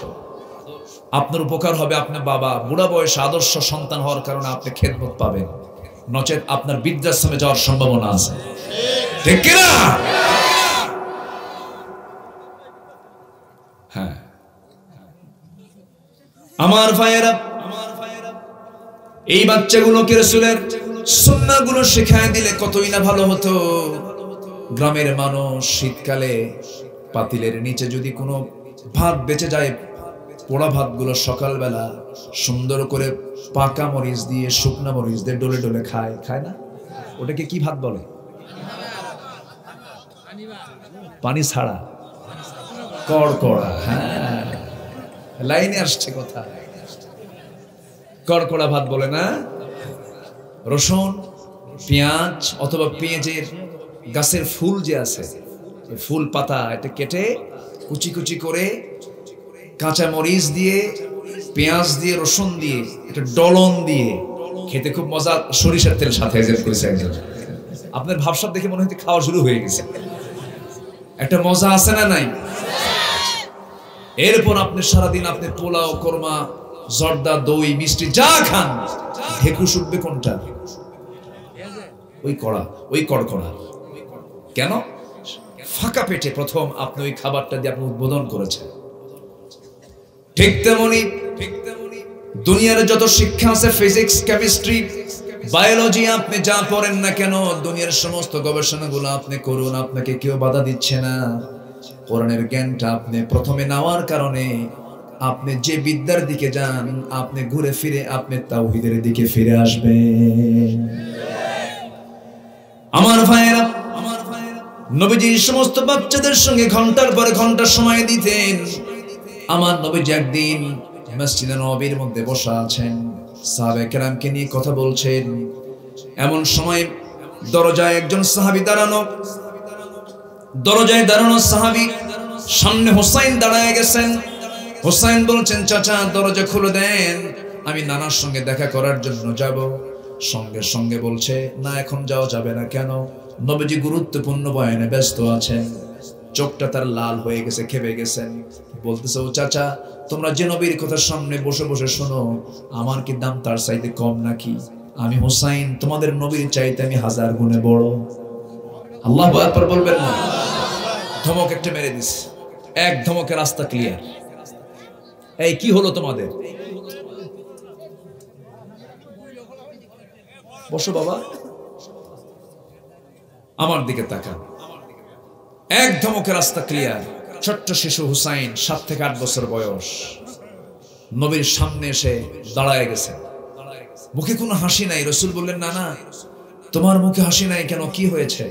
আপনার উপকার হবে। আপনার বাবা বুড়া বয়সে আদর্শ সন্তান হওয়ার কারণে আপনি খেদমত পাবেন, নচেত আপনার বৃদ্ধাশ্রমে যাওয়ার সম্ভাবনা আছে, ঠিক কি না? হ্যাঁ আমার ভাইয়েরা, এই বাচ্চাগুলোকে রাসূলের সুন্নাহগুলো শেখায় দিলে কতই না ভালো হতো। গ্রামের মানুষ শীতকালে পাতিলের নিচে যদি কোনো ভাত বেঁচে যায়, পোড়া ভাতগুলো সকালবেলা সুন্দর করে পাকা মরিচ দিয়ে, শুকনা মরিচ দিয়ে ডলে ডলে খায়, খায় না? ওটাকে কি ভাত বলে? পানি ছাড়া, কড়কড়া। হ্যাঁ, লাইনে আসছে কথা। কড়কড়া ভাত বলে না? রসুন, পেঁয়াজ অথবা পেঁয়াজের গাছের ফুল যে আছে, ফুল পাতা, এটা কেটে কুচি কুচি করে কাঁচা মরিচ দিয়ে, পেঁয়াজ দিয়ে, রসুন দিয়ে, এটা ডলন দিয়ে খেতে খুব মজা। সরিষার তেল সাথে করেছে একজন। আপনার ভাবসাব দেখে মনে হচ্ছে খাওয়া শুরু হয়ে গেছে। একটা মজা আছে না নাই? এরপর আপনি সারাদিন আপনি পোলাও, কোরমা, জর্দা, দই, মিষ্টি যা খান, ঢেকু শুকবে কোনটা? ওই কড়া, ওই কড়কড়া। কেন? ফাঁকা পেটে প্রথম আপনি ওই খাবারটা দিয়ে আপনি উদ্বোধন করেছেন। ঠিক তেমনি দুনিয়ার যত শিক্ষা আছে, ফিজিক্স, কেমিস্ট্রি, বায়োলজি, আপনি যা পড়েন না কেন, দুনিয়ার সমস্ত গবেষণাগুলো আপনি করুন, আপনাকে কেউ বাধা দিচ্ছে না। কোরআনের জ্ঞানটা আপনি প্রথমে নেওয়ার কারণে আপনি যে বিদ্যার দিকে যান, আপনি ঘুরে ফিরে আপনি তাওহীদের দিকে ফিরে আসবেন। আমার ভাইয়েরা, নবীজি সমস্ত বাচ্চাদের সঙ্গে ঘন্টার পর ঘন্টা সময় দিতেন। আমার নবীজি একদিন মসজিদে নববীর মধ্যে বসা আছেন, সাহাবায়ে কেরামকে নিয়ে কথা বলছেন। এমন সময় দরজায় একজন সাহাবী দাঁড়ানো, দরজায় দাঁড়ানো সাহাবী, সামনে হোসাইন দাঁড়ায় গেছেন। হোসাইন বলছেন, চাচা দরজা খুলে দেন, আমি নানার সঙ্গে দেখা করার জন্য যাব। সঙ্গে সঙ্গে বলছে, না এখন যাওয়া যাবে না। কেন? নবীজি গুরুত্বপূর্ণ বয়ানে ব্যস্ত আছেন। চোখটা তার লাল হয়ে গেছে, খেপে গেছেন। বলতেছে, ও চাচা, তোমরা যে নবীর কথা সামনে বসে বসে শোনো, আমার কি দাম তার চাইতে কম নাকি? আমি হোসাইন তোমাদের নবীর চাইতে আমি 1000 গুণে বড়। আল্লাহু আকবার বলবেন না? ধমক একটা মেরে দিস, এক ধমকে রাস্তা ক্লিয়ার। এই কি হলো তোমাদের? বসো বাবা, আমার দিকে তাকান। এক ধমকে রাস্তা ক্লিয়ার। ছোট্ট শিশু হুসাইন, 7 থেকে 8 বছর বয়স, নবীর সামনে এসে দাঁড়ায় গেছে। মুখে কোনো হাসি নাই। রাসূল বললেন, না না, তোমার মুখে হাসি নাই কেন? কি হয়েছে?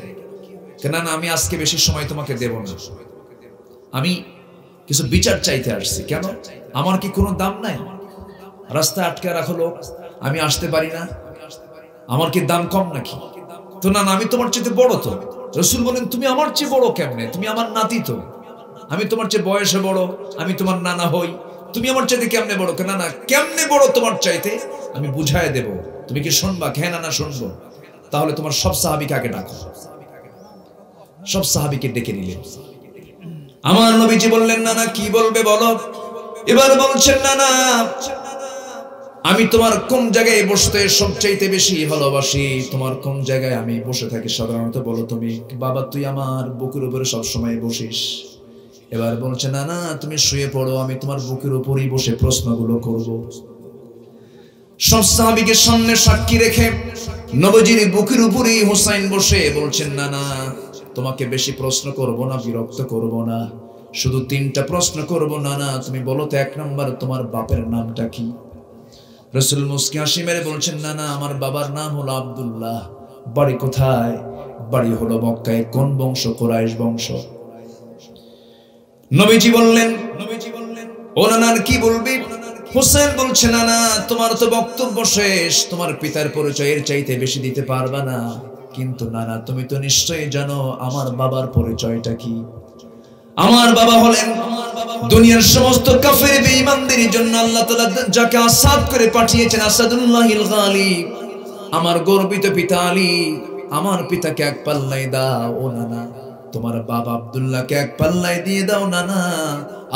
না না, আমি আজকে বেশি সময় তোমাকে দেব না, আমি কিছু বিচার চাইতে আসছি। কেন? আমার কি কোনো দাম নাই? রাস্তা আটকে রাখো লোক, আমি আসতে পারি না, আমার কি দাম কম নাকি? তো না না, আমি তোমার চেয়ে বড়। তো রাসূল বলেন, তুমি আমার চেয়ে বড় কেমনে? তুমি আমার নাতি, তো আমি তোমার চেয়ে বয়সে বড়, আমি তোমার নানা হই, তুমি আমার চাইতে কেমনে বড়? না না, কেমনে বড় তোমার চাইতে আমি বুঝায় দেব, তুমি কি শুনবা? হ্যাঁ না না শুনবো। তাহলে তোমার সব সাহাবীকে আগে ডাকো। সব সাহাবীকে ডেকে নিলেন। আমার নবীজি বললেন, না না, কি বলবে বলো। এবার বলছেন, না না, আমি তোমার কোন জায়গায় বসতে সবচাইতে বেশি ভালোবাসি, তোমার কোন জায়গায় আমি বসে থাকি সাধারণত বলো তুমি? বাবা তুই আমার বুকের উপরে সবসময় বসিস। এবার বলছে না না তুমি শুয়ে পড়ো, আমি তোমার বুকের উপরেই বসে প্রশ্নগুলো করব। সব সাহাবীকে সামনে সাক্ষী রেখে নবীজির বুকের উপরেই হুসাইন বসে বলছেন না না তোমাকে বেশি প্রশ্ন করব না, বিরক্ত করব না, শুধু 3টা প্রশ্ন করব। না না তুমি বলো তো 1 নাম্বার তোমার বাপের নামটা কি? রাসূল মুস্কি হাসি মেরে বলছেন না না আমার বাবার নাম হলো আব্দুল্লাহ। বাড়ি কোথায়? বাড়ি হলো মক্কায়। কোন বংশ? কুরাইশ বংশ। নবীজি বললেন ও নানার কি বলবি? হুসাইন বলছে না না তোমার তো বক্তব্য শেষ, তোমার পিতার পরিচয় এর চাইতে বেশি দিতে পারবা না, কিন্তু না না তুমি তো নিশ্চয়ই জানো আমার বাবার পরিচয়টা কি। আমার বাবা হলেন দুনিয়ার সমস্ত কাফের বেঈমানদের জন্য আল্লাহ তাআলা যাকে আসাদ করে পাঠিয়েছেন, আসাদুল্লাহিল গালিব। আমার গর্বিত পিতা আলী, আমার পিতাকে 1 পাল্লায় দাও। ও নানা তোমার বাবা আব্দুল্লাহকে 1 পাল্লায় দিয়ে দাও। নানা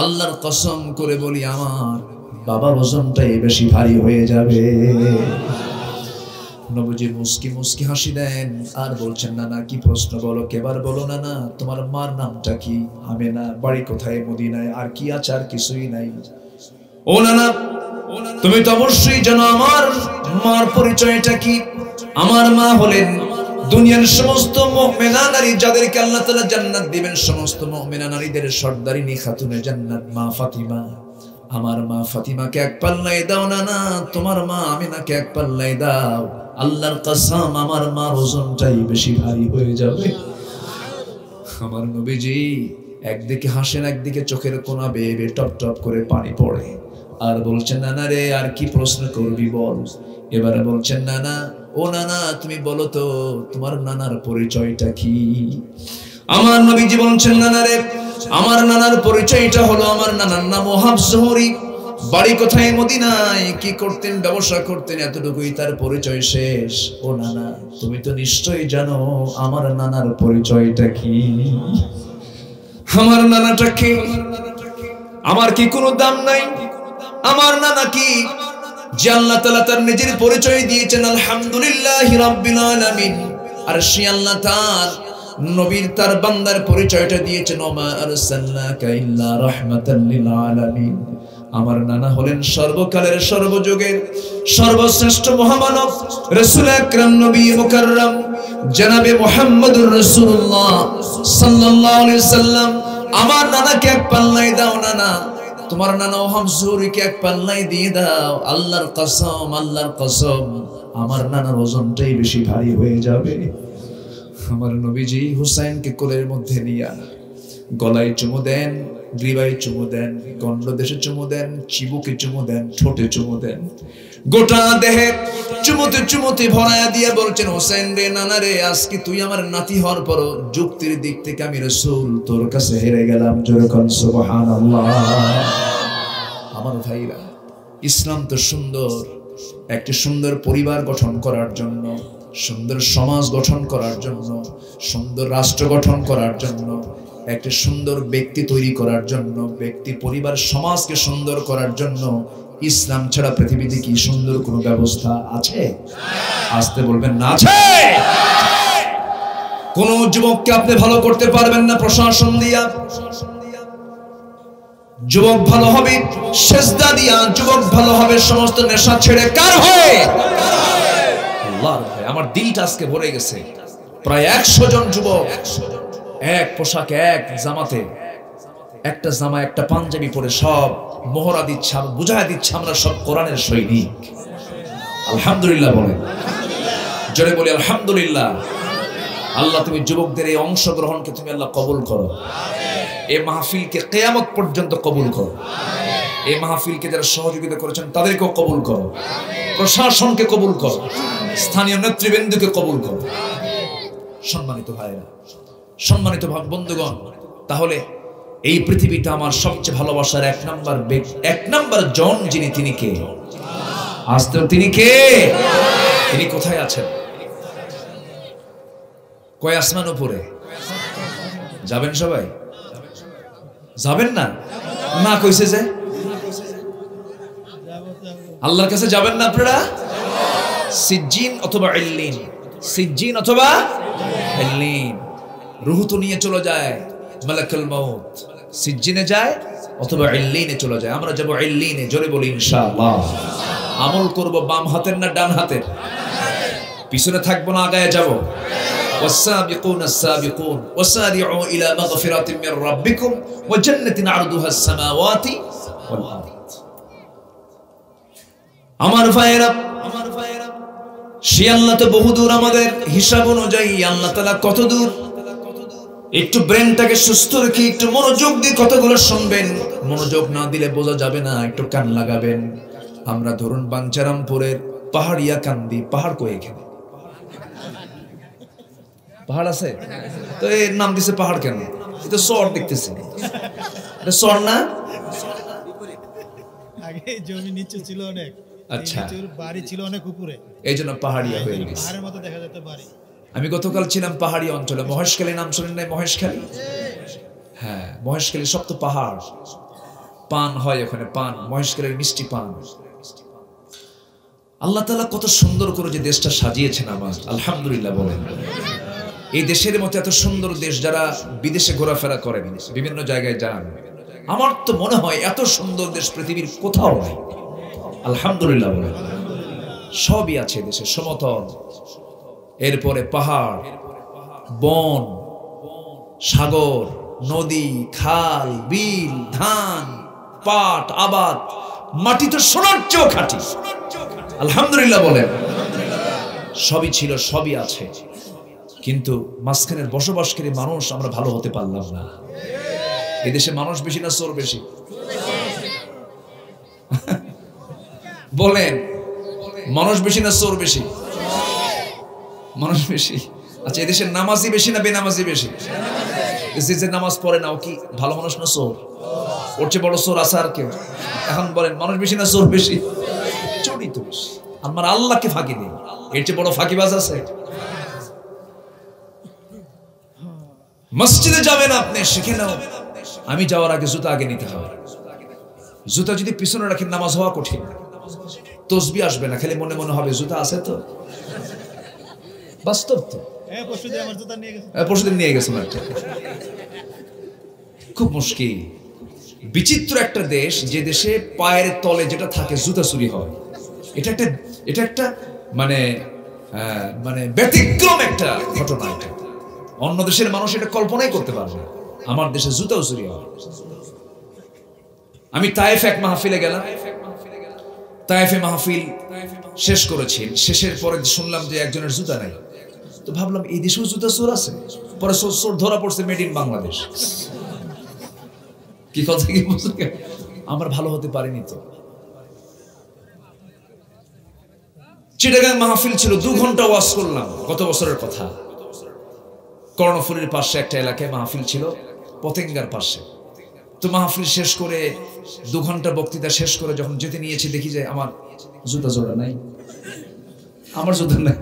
আল্লাহর কসম করে বলি আমার বাবার ওজনটাই বেশি ভারী হয়ে যাবে। নবীজি মুস্কি মুস্কি হাসি দেন আর বলছেন না না কি প্রশ্ন বলো, কেবার বলো। না না তোমার মার নামটা কি? আমেনা। বাড়ি কোথায়? মদিনায়। আর কি আছে? আর কিছুই নাই। ও নানা তুমি তো অবশ্যই জানো আমার মার পরিচয়টা কি। আমার মা হলেন দুনিয়ার সমস্ত মুমিনা নারী যাদেরকে আল্লাহ তাআলা জান্নাত দিবেন, সমস্ত মুমিনা নারীদের সর্দারিনী খাতুনে জান্নাত মা ফাতিমা। আমার মা ফাতিমাকে 1 পাল্লায় দাও। না না তোমার মা আমিনাকে 1 পাল্লায় দাও। আল্লাহর কসম আমার মার ওজনটাই বেশি ভারী হয়ে যাবে। আমার নবীজি একদিকে হাসেন, একদিকে চোখের কোনা বেয়ে বেয়ে টপ টপ করে পানি পড়ে আর বলছেন নানা রে আর কি প্রশ্ন করবি বল। এবারে বলছেন নানা ও নানা তুমি বলো তো তোমার নানার পরিচয়টা কি? আমার নবীজি বলছেন নানা রে আমার নানার পরিচয়টা হলো, আমার নানার নাম ওহাব জোহরি। বাড়ি কোথায়? মদিনায়। কি করতেন? ব্যবসা করতেন। এতটুকুই তার পরিচয় শেষ। ও নানা তুমি তো নিশ্চয়ই জানো আমার নানার পরিচয়টা কি। আমার নানাটা কি? আমার কি কোনো দাম নাই? আমার নানা কি যে আল্লাহ তাআলা তার নিজের পরিচয় দিয়েছেন আলহামদুলিল্লাহি রাব্বিল আলামিন। আর সে আল্লাহ তার নবীর তার বান্দার পরিচয়টা দিয়েছেন ওমা আরসালনাকা ইল্লা রাহমাতাল লিল আলামিন। আমার নানা হলেন সর্বকালের সর্বযুগের সর্বশ্রেষ্ঠ মহামানব রাসূল আকরাম নবী মুকাররম জনাবে মুহাম্মদুর রাসূলুল্লাহ সাল্লাল্লাহু আলাইহি সাল্লাম। আমার নানাকে 1 পাল্লায় দাও। নানা তোমার নানা ওহাব জোহরিকে 1 পাল্লায় দিয়ে দাও। আল্লাহর কসম আল্লাহর কসম আমার নানার ওজনটাই বেশি ভারী হয়ে যাবে। আমার নবীজি হুসাইনকে কোলের মধ্যে নিয়ে গলায় চুমু দেন, গ্রীবায় চুমু দেন, গন্ডদেশে চুমু দেন, চিবুকে চুমু দেন, ঠোঁটে চুমু দেন, গোটা দেহে চুমুতে চুমুতে ভরায়া দিয়ে বলছেন হোসেন রে নানা রে আজকে তুই আমার নাতি হওয়ার পর যুক্তির দিক থেকে আমি রাসূল তোর কাছে হেরে গেলাম। জোরে কোন সুবহানাল্লাহ। আমার ভাইরা ইসলাম তো সুন্দর, একটি সুন্দর পরিবার গঠন করার জন্য, সুন্দর সমাজ গঠন করার জন্য, সুন্দর রাষ্ট্র গঠন করার জন্য, একটি সুন্দর ব্যক্তি তৈরি করার জন্য, ব্যক্তি পরিবার সমাজকে সুন্দর করার জন্য ইসলাম ছাড়া পৃথিবীতে কি সুন্দর কোনো ব্যবস্থা আছে? আসতে বলবেন না আছে। কোন যুবককে আপনি ভালো করতে পারবেন না প্রশাসন দিয়া। যুবক ভালো হবে সেজদা দিয়া, যুবক ভালো হবে সমস্ত নেশা ছেড়ে। কার হয়ে? আল্লাহর ভয়ে। আমার দিলটা আজকে ভরে গেছে। প্রায় 100 জন যুবক এক পোশাকে এক জামাতে, একটা জামা একটা পাঞ্জাবি পরে সব মোহরা দিচ্ছে, বুঝায় দিচ্ছে আমরা সব কোরআনের সৈনিক। আলহামদুলিল্লাহ বলেন, জোরে বলি আলহামদুলিল্লাহ। আল্লাহ তুমি যুবকদের এই অংশগ্রহণকে তুমি আল্লাহ কবুল করো। এই মাহফিলকে কিয়ামত পর্যন্ত কবুল করো। এই মাহফিলকে যারা সহযোগিতা করেছেন তাদেরকেও কবুল করো, প্রশাসনকে কবুল করো, স্থানীয় নেতৃবৃন্দকে কবুল করো। সম্মানিত ভাইরা, সম্মানিত বন্ধুগণ, তাহলে এই পৃথিবীটা আমার সবচেয়ে ভালোবাসার 1 নাম্বার জন যিনি, তিনি কে? আসতে তিনি কে? তিনি কোথায় আছেন? কয় আসমান উপরে? যাবেন সবাই? যাবেন না? না কইছে যে আল্লাহর কাছে যাবেন না আপনারা? সিজ্জিন অথবা ইল্লিন, সিজ্জিন অথবা ইল্লিন। রূহ তো নিয়ে চলে যায় মালাকুল মউত, সিজ্জিনে যায় অথবা ইল্লিনে চলে যায়। আমরা যাব ইল্লিনে, জোরে বলি ইনশাআল্লাহ। আমল করব বাম হাতের না ডান হাতের? পিছনে থাকবো না আগায় যাব? والسابقون السابقون وسارعوا إلى مغفرة من ربكم وجنة عرضها السماوات والأرض। আমার ভাইরা, সে আল্লাহ তো বহুদূর, আমাদের হিসাব অনুযায়ী আল্লাহ তাআলা কত দূর। একটু ব্রেনটাকে সুস্থ রেখে একটু মনোযোগ দিয়ে কথাগুলো শুনবেন। মনোযোগ না দিলে বোঝা যাবে না, একটু কান লাগাবেন। আমরা ধরুন বাঞ্চারামপুরের পাহাড়িয়া কান্দি, পাহাড় কই এখানে? পাহাড় আছে তো এর নাম দিছে পাহাড় কেন? এটা চর দেখতেছি, এটা চর না? আগে জমি নিচু ছিল অনেক, আচ্ছা, বাড়ি ছিল অনেক উপরে, এই জন্য পাহাড়িয়া হয়ে গেছে। পাহাড়ের মতো দেখা যেত বাড়ি। আমি গতকাল ছিলাম পাহাড়ি অঞ্চলে, মহেশখালী নাম শুনেন নাই? মহেশখালী, হ্যাঁ মহেশখালী সব তো পাহাড়। পান হয় ওখানে, পান, মহেশখালীর মিষ্টি পান। আল্লাহ তাআলা কত সুন্দর করে যে দেশটা সাজিয়েছেন আমার, আলহামদুলিল্লাহ বলেন। এই দেশের মতো এত সুন্দর দেশ, যারা বিদেশে ঘোরাফেরা করেন, বিভিন্ন জায়গায় যান, আমার তো মনে হয় এত সুন্দর দেশ পৃথিবীর কোথাও নাই। আলহামদুলিল্লাহ বলেন। সবই আছে দেশে, সমতল, এরপরে পাহাড়, বন, সাগর, নদী, খাল, বিল, ধান, পাট, আবাদ, মাটি তো সোনার চেয়েও খাঁটি। আলহামদুলিল্লাহ বলেন। সবই ছিল, সবই আছে, কিন্তু মাঝখানের বসবাসকারী মানুষ আমরা ভালো হতে পারলাম না। এই দেশে মানুষ বেশি না চোর বেশি? বলেন, মানুষ বেশি না চোর বেশি? মানুষ বেশি। আচ্ছা, এদেশের নামাজি বেশি না বেনামাজি বেশি? যে নামাজ পড়ে না ও কি ভালো মানুষ না চোর? ওর চেয়ে বড় চোর আছে আর কেউ? এখন বলেন, মানুষ বেশি না চোর বেশি? চোরই তো বেশি। আমার আল্লাহকে ফাঁকি দিন, এর চেয়ে বড় ফাঁকিবাজ আছে? মসজিদে যাবেন আপনি, সেখানেও আমি যাওয়ার আগে জুতা আগে নিতে হবে। জুতা যদি পিছনে রাখেন নামাজ হওয়া কঠিন। তসবিহ আসবে না, খালি মনে মনে হবে জুতা আছে তো। বাস্তব তো। পরশুদিন নিয়ে গেছে একটা, খুব মুশকিল। বিচিত্র একটা দেশ, যে দেশে পায়ের তলে যেটা থাকে জুতা চুরি হয়। এটা একটা মানে ব্যতিক্রম একটা ঘটনা। এটা অন্য দেশের মানুষ এটা কল্পনাই করতে পারবে না। আমার দেশে জুতাও চুরি হয়। আমি তায়েফ এক মাহফিলে গেলাম। তায়েফে মাহফিল শেষ করেছি, শেষের পরে শুনলাম যে একজনের জুতা নাই। তো ভাবলাম এই দেশেও জুতা চোর আছে। পরে চোর ধরা পড়ছে, মেড ইন বাংলাদেশ। কি কথা কি বুঝলেন? আমরা ভালো হতে পারিনি তো। চিটাগাং মাহফিল ছিল, 2 ঘন্টা ওয়াজ করলাম। গত বছরের কথা। কর্ণফুলীর পাশে একটা এলাকায় মাহফিল ছিল, পতেঙ্গার পাশে। তো মাহফিল শেষ করে 2 ঘন্টা বক্তৃতা শেষ করে যখন যেতে নিয়েছি, দেখি যে আমার জুতা জোড়া নাই, আমার জুতা নাই।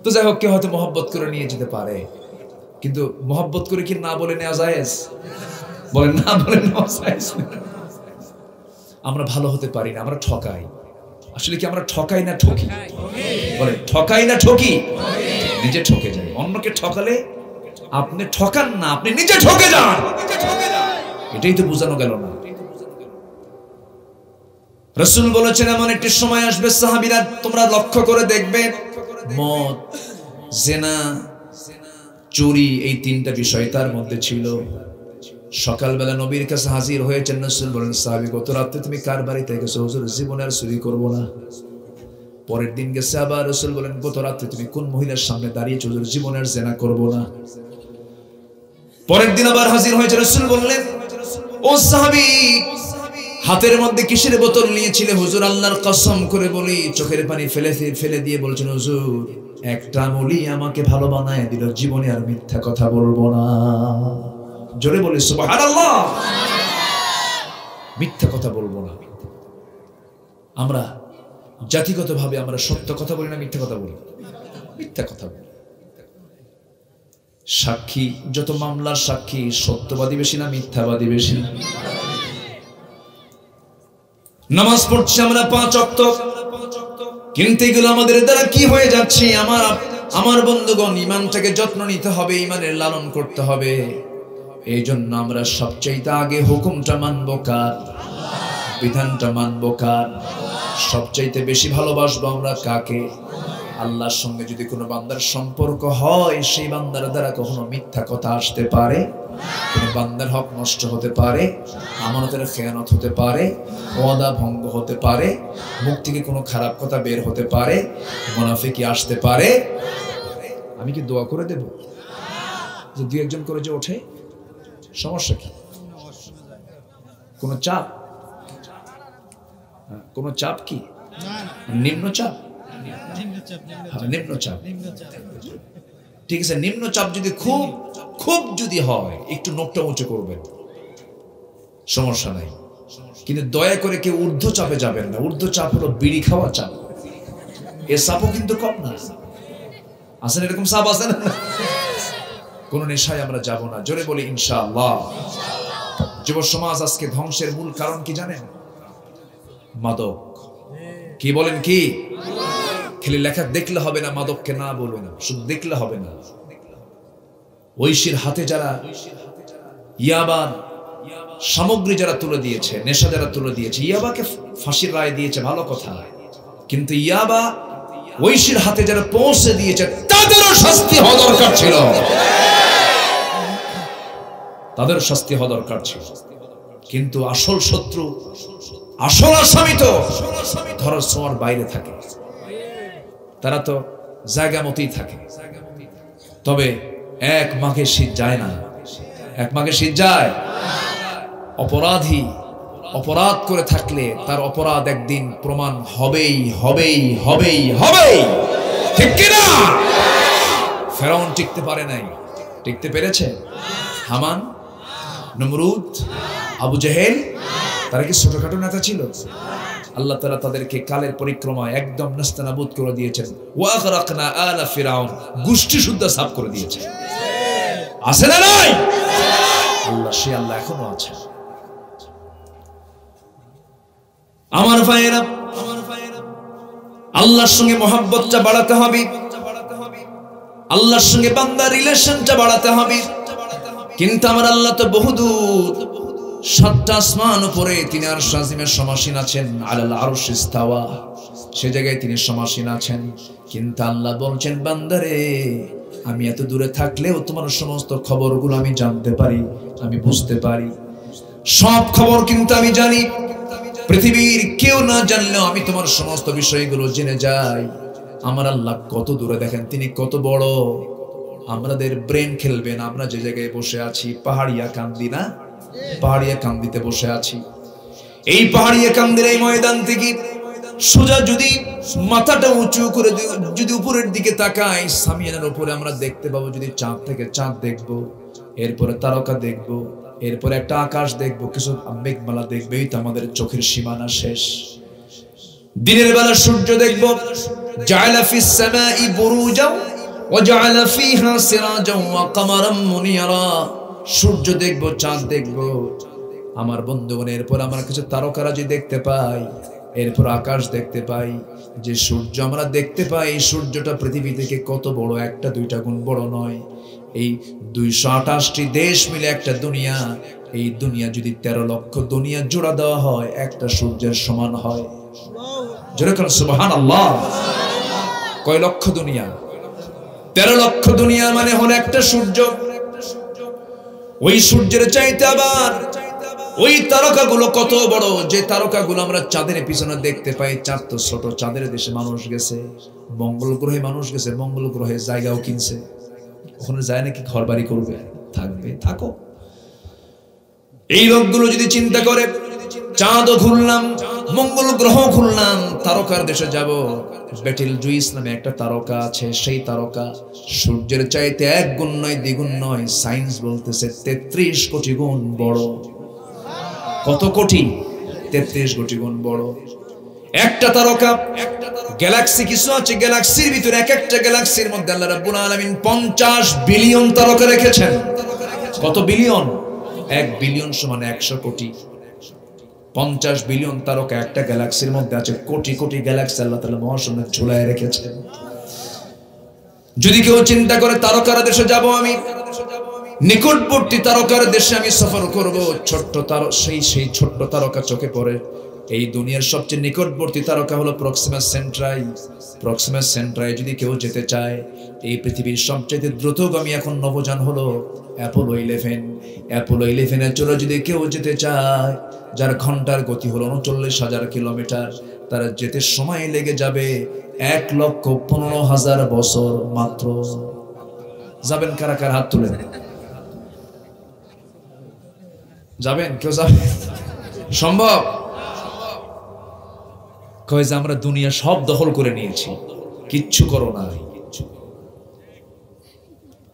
তো যাই হোক, কেউ হয়তো মহব্বত করে নিয়ে যেতে পারে, কিন্তু মহব্বত করে কি না বলে নেওয়া যায়? বলেন, না বলে নেওয়া যায়? আমরা ভালো হতে পারি না, আমরা ঠকাই। আসলে কি আমরা ঠকাই না ঠকি? বলে ঠকাই না ঠকি? নিজে ঠকে যাই। অন্যকে ঠকালে আপনি ঠকান না, আপনি নিজে ঠকে যান। এটাই তো বোঝানো গেল না। রাসূল বলেছেন, এমন একটি সময় আসবে সাহাবীরা তোমরা লক্ষ্য করে দেখবে, মদ, জিনা, চুরি, এই 3টা বিষয় তার মধ্যে ছিল। সকালবেলা নবীর কাছে হাজির হয়েছেন। রাসূল বলেন, সাহাবী গত রাতে তুমি কার বাড়িতে গেছো? হুজুর জীবনে আর চুরি করব না। পরের দিন গেছে আবার। রাসূল বলেন, গত রাতে তুমি কোন মহিলার সামনে দাঁড়িয়েছো? হুজুর জীবনে আর জিনা করব না। পরের দিন আবার হাজির হয়েছে। রাসূল বললেন, ও সাহাবী, হাতের মধ্যে কিসের বোতল নিয়েছিলে? হুজুর আল্লাহর কসম করে বলি, চোখের পানি ফেলে দিয়ে বলছেন, হুজুর একটা আমলই আমাকে ভালো বানায় দিল, জীবনে আর মিথ্যা কথা বলবো না। জোরে বলি সুবহানাল্লাহ। মিথ্যা কথা বলবো না। আমরা জাতিগতভাবে আমরা সত্য কথা বলি না, মিথ্যা কথা বলি? মিথ্যা কথা বলি। সাক্ষী, যত মামলার সাক্ষী সত্যবাদী বেশি না মিথ্যাবাদী বেশি? নামাজ পড়ছি আমরা 5 ওয়াক্ত, কিন্তু এগুলো আমাদের দ্বারা কি হয়ে যাচ্ছে? আমার বন্ধুগণ, ইমানটাকে যত্ন নিতে হবে, ইমানের লালন করতে হবে। এই জন্য আমরা সবচাইতে আগে হুকুমটা মানবো কার? বিধানটা মানবো কার? সবচাইতে বেশি ভালোবাসবো আমরা কাকে? আল্লাহর সঙ্গে যদি কোনো বান্দার সম্পর্ক হয়, সেই বান্দার দ্বারা কখনো মিথ্যা কথা আসতে পারে, কোনো বান্দার হক নষ্ট হতে পারে, আমানতের খেয়ানত হতে পারে, ওয়াদা ভঙ্গ হতে পারে, মুখ থেকে কোনো খারাপ কথা বের হতে পারে, মুনাফিকি আসতে পারে। আমি কি দোয়া করে দেব যে 2-1 করে যে ওঠে? সমস্যা কি? কোনো চাপ? কোনো চাপ কি? নিম্নচাপ? নিম্নচাপ, ঠিক আছে। নিম্নচাপ যদি খুব খুব যদি হয়, একটু নোকটা উঁচু করবেন, সমস্যা নাই। কিন্তু দয়া করে কেউ ঊর্ধ্ব চাপে যাবেন না। ঊর্ধ্ব চাপ হলো বিড়ি খাওয়া চাপ। এ চাপও কিন্তু কম না। আসেন এরকম চাপ আছে না? কোন নেশায় আমরা যাব না। জোরে বলি ইনশাআল্লাহ। যুব সমাজ আজকে ধ্বংসের মূল কারণ কি জানেন? মাদক। কি বলেন? কি খালি লেখা দেখলে হবে না, মাদককে না বলুন, শুধু দেখলে হবে না। ঐশীর হাতে যারা ইয়াবার সামগ্রী যারা তুলে দিয়েছে, নেশা যারা তুলে দিয়েছে, ইয়াবাকে ফাঁসির রায় দিয়েছে, ভালো কথা, কিন্তু ইয়াবা ঐশীর হাতে যারা পৌঁছে দিয়েছে তাদেরও শাস্তি হওয়া দরকার ছিল। তাদেরও শাস্তি হওয়া দরকার ছিল। কিন্তু আসল শত্রু, আসল আসামি তো ধরার ছোঁয়ার বাইরে থাকে। তারা তো জায়গা মতোই থাকে। তবে এক মাঘে শীত যায় না। এক মাঘে শীত যায়। অপরাধী অপরাধ করে থাকলে তার অপরাধ একদিন প্রমাণ হবেই হবেই হবেই হবেই, ঠিক কিনা? ফেরাউন টিকতে পারে নাই, টিকতে পেরেছে? হামান, নমরুদ, আবু জেহেল, তারা কি ছোটখাটো নেতা ছিল? আল্লাহ তাআলা তাদেরকে কালের পরিক্রমায় একদম নাস্তানাবুদ করে দিয়েছেন। ওয়াগরাকনা আলা ফিরাউন, গোষ্ঠী শুদ্ধ সাফ করে দিয়েছেন। আছে না নাই? আল্লাহ, সে আল্লাহ এখনো আছে। আমার ভাইয়েরা, আল্লাহর সঙ্গে মহব্বতটা বাড়াতে হবে, আল্লাহর সঙ্গে বান্দার রিলেশনটা বাড়াতে হবে। কিন্তু আমার আল্লাহ তো বহুদূর, 7টা আসমান উপরে তিনি আরশ আজিমের সমাসীন আছেন। আলাল আরশ ইস্তাওয়া, সে জায়গায় তিনি সমাসীন আছেন। কিন্তু আল্লাহ বলছেন, বান্দারে, আমি এত দূরে থাকলেও তোমার সমস্ত খবরগুলো আমি জানতে পারি, আমি বুঝতে পারি। সব খবর কিন্তু আমি জানি। পৃথিবীর কেউ না জানলেও আমি তোমার সমস্ত বিষয়গুলো জেনে যাই। আমার আল্লাহ কত দূরে, দেখেন তিনি কত বড়। আমাদের ব্রেন খেলবেন। আমরা যে জায়গায় বসে আছি, পাহাড়িয়া কান্দি না, পাহাড়িয়া কান্দিতে বসে আছি। এই পাহাড়িয়া কান্দির এই ময়দান থেকে সোজা যদি মাথাটা উঁচু করে যদি উপরের দিকে তাকাই, সামিয়ানার উপরে আমরা দেখতে পাবো, যদি চাঁদ থেকে চাঁদ দেখবো, এরপরে তারকা দেখবো, এরপরে একটা আকাশ দেখবো, কিছু মেঘমালা দেখবো। এই তো আমাদের চোখের সীমানা শেষ। দিনের বেলা সূর্য দেখবো, জাআলা ফিস সামাই বুরুজাও ওয়া জাআলা ফিহা সিরাজাও ওয়া কামারাম মুনিরা। সূর্য দেখবো, চাঁদ দেখবো আমার বন্ধুগণ। এরপর আমরা কিছু তারকারাজি দেখতে পাই, এরপর আকাশ দেখতে পাই। যে সূর্য আমরা দেখতে পাই, এই সূর্যটা পৃথিবী থেকে কত বড়, 1-2 গুণ বড় নয়। এই 228টি দেশ মিলে একটা দুনিয়া। এই দুনিয়া যদি 13 লক্ষ দুনিয়া জোড়া দেওয়া হয়, একটা সূর্যের সমান হয়। যেরকম সুবহানাল্লাহ। কয় লক্ষ দুনিয়া? 13 লক্ষ দুনিয়া মানে হলো একটা সূর্য। ওই সূর্যের চাইতে আবার ওই তারকাগুলো কত বড়, যে তারকাগুলো আমরা চাঁদের পিছনে দেখতে পাই। চাঁদ তো ছোট, চাঁদের দেশে মানুষ গেছে, মঙ্গল গ্রহে মানুষ গেছে, মঙ্গল গ্রহে জায়গাও কিনছে। ওখানে যায় নাকি ঘর বাড়ি করবে? থাকবে, থাকো। এই লোকগুলো যদি চিন্তা করে, চাঁদও ঘুরলাম, মঙ্গল গ্রহ ঘুরলাম, তারকার দেশে যাব। বেটেল জুইস নামে একটা তারকা আছে, সেই তারকা সূর্যের চাইতে 1 গুণ নয়, 2 গুণ নয়, সায়েন্স বলতেছে 33 কোটি গুণ বড়। কত কোটি? 33 কোটি গুণ বড় একটা তারকা। গ্যালাক্সি কিছু আছে, গ্যালাক্সির ভিতরে এক একটা গ্যালাক্সির মধ্যে আল্লাহ রাব্বুল আলামিন 50 বিলিয়ন তারকা রেখেছেন। কত বিলিয়ন? 1 বিলিয়ন সমান 100 কোটি। 50 বিলিয়ন তারকা একটা গ্যালাক্সির মধ্যে আছে, কোটি কোটি গ্যালাক্সি আল্লাহ তাআলা মহাশূন্যে ঝুলায় রেখেছেন। যদি কেউ চিন্তা করে তারকার দেশে যাব, আমি নিকটবর্তী তারকার দেশে আমি সফর করব, ছোট্ট সেই ছোট্ট তারকা চোখে পড়ে। এই দুনিয়ার সবচেয়ে নিকটবর্তী তারকা হলো প্রক্সিমা সেন্ট্রাই। প্রক্সিমা সেন্ট্রাই যদি কেউ যেতে চায়, এই পৃথিবীর সবচেয়ে দ্রুতগামী এখন নভোযান হলো অ্যাপোলো 11। অ্যাপোলো 11-এর চলে যদি কেউ যেতে চায়, যার ঘন্টার গতি হলো 39,000 কিলোমিটার, তার যেতে সময় লেগে যাবে 1,15,000 বছর মাত্র। যাবেন কারা কারা? হাত তুলেন। যাবেন? কেউ যাবে? সম্ভব? কয় যে আমরা দুনিয়া সব দখল করে নিয়েছি, কিচ্ছু করো না।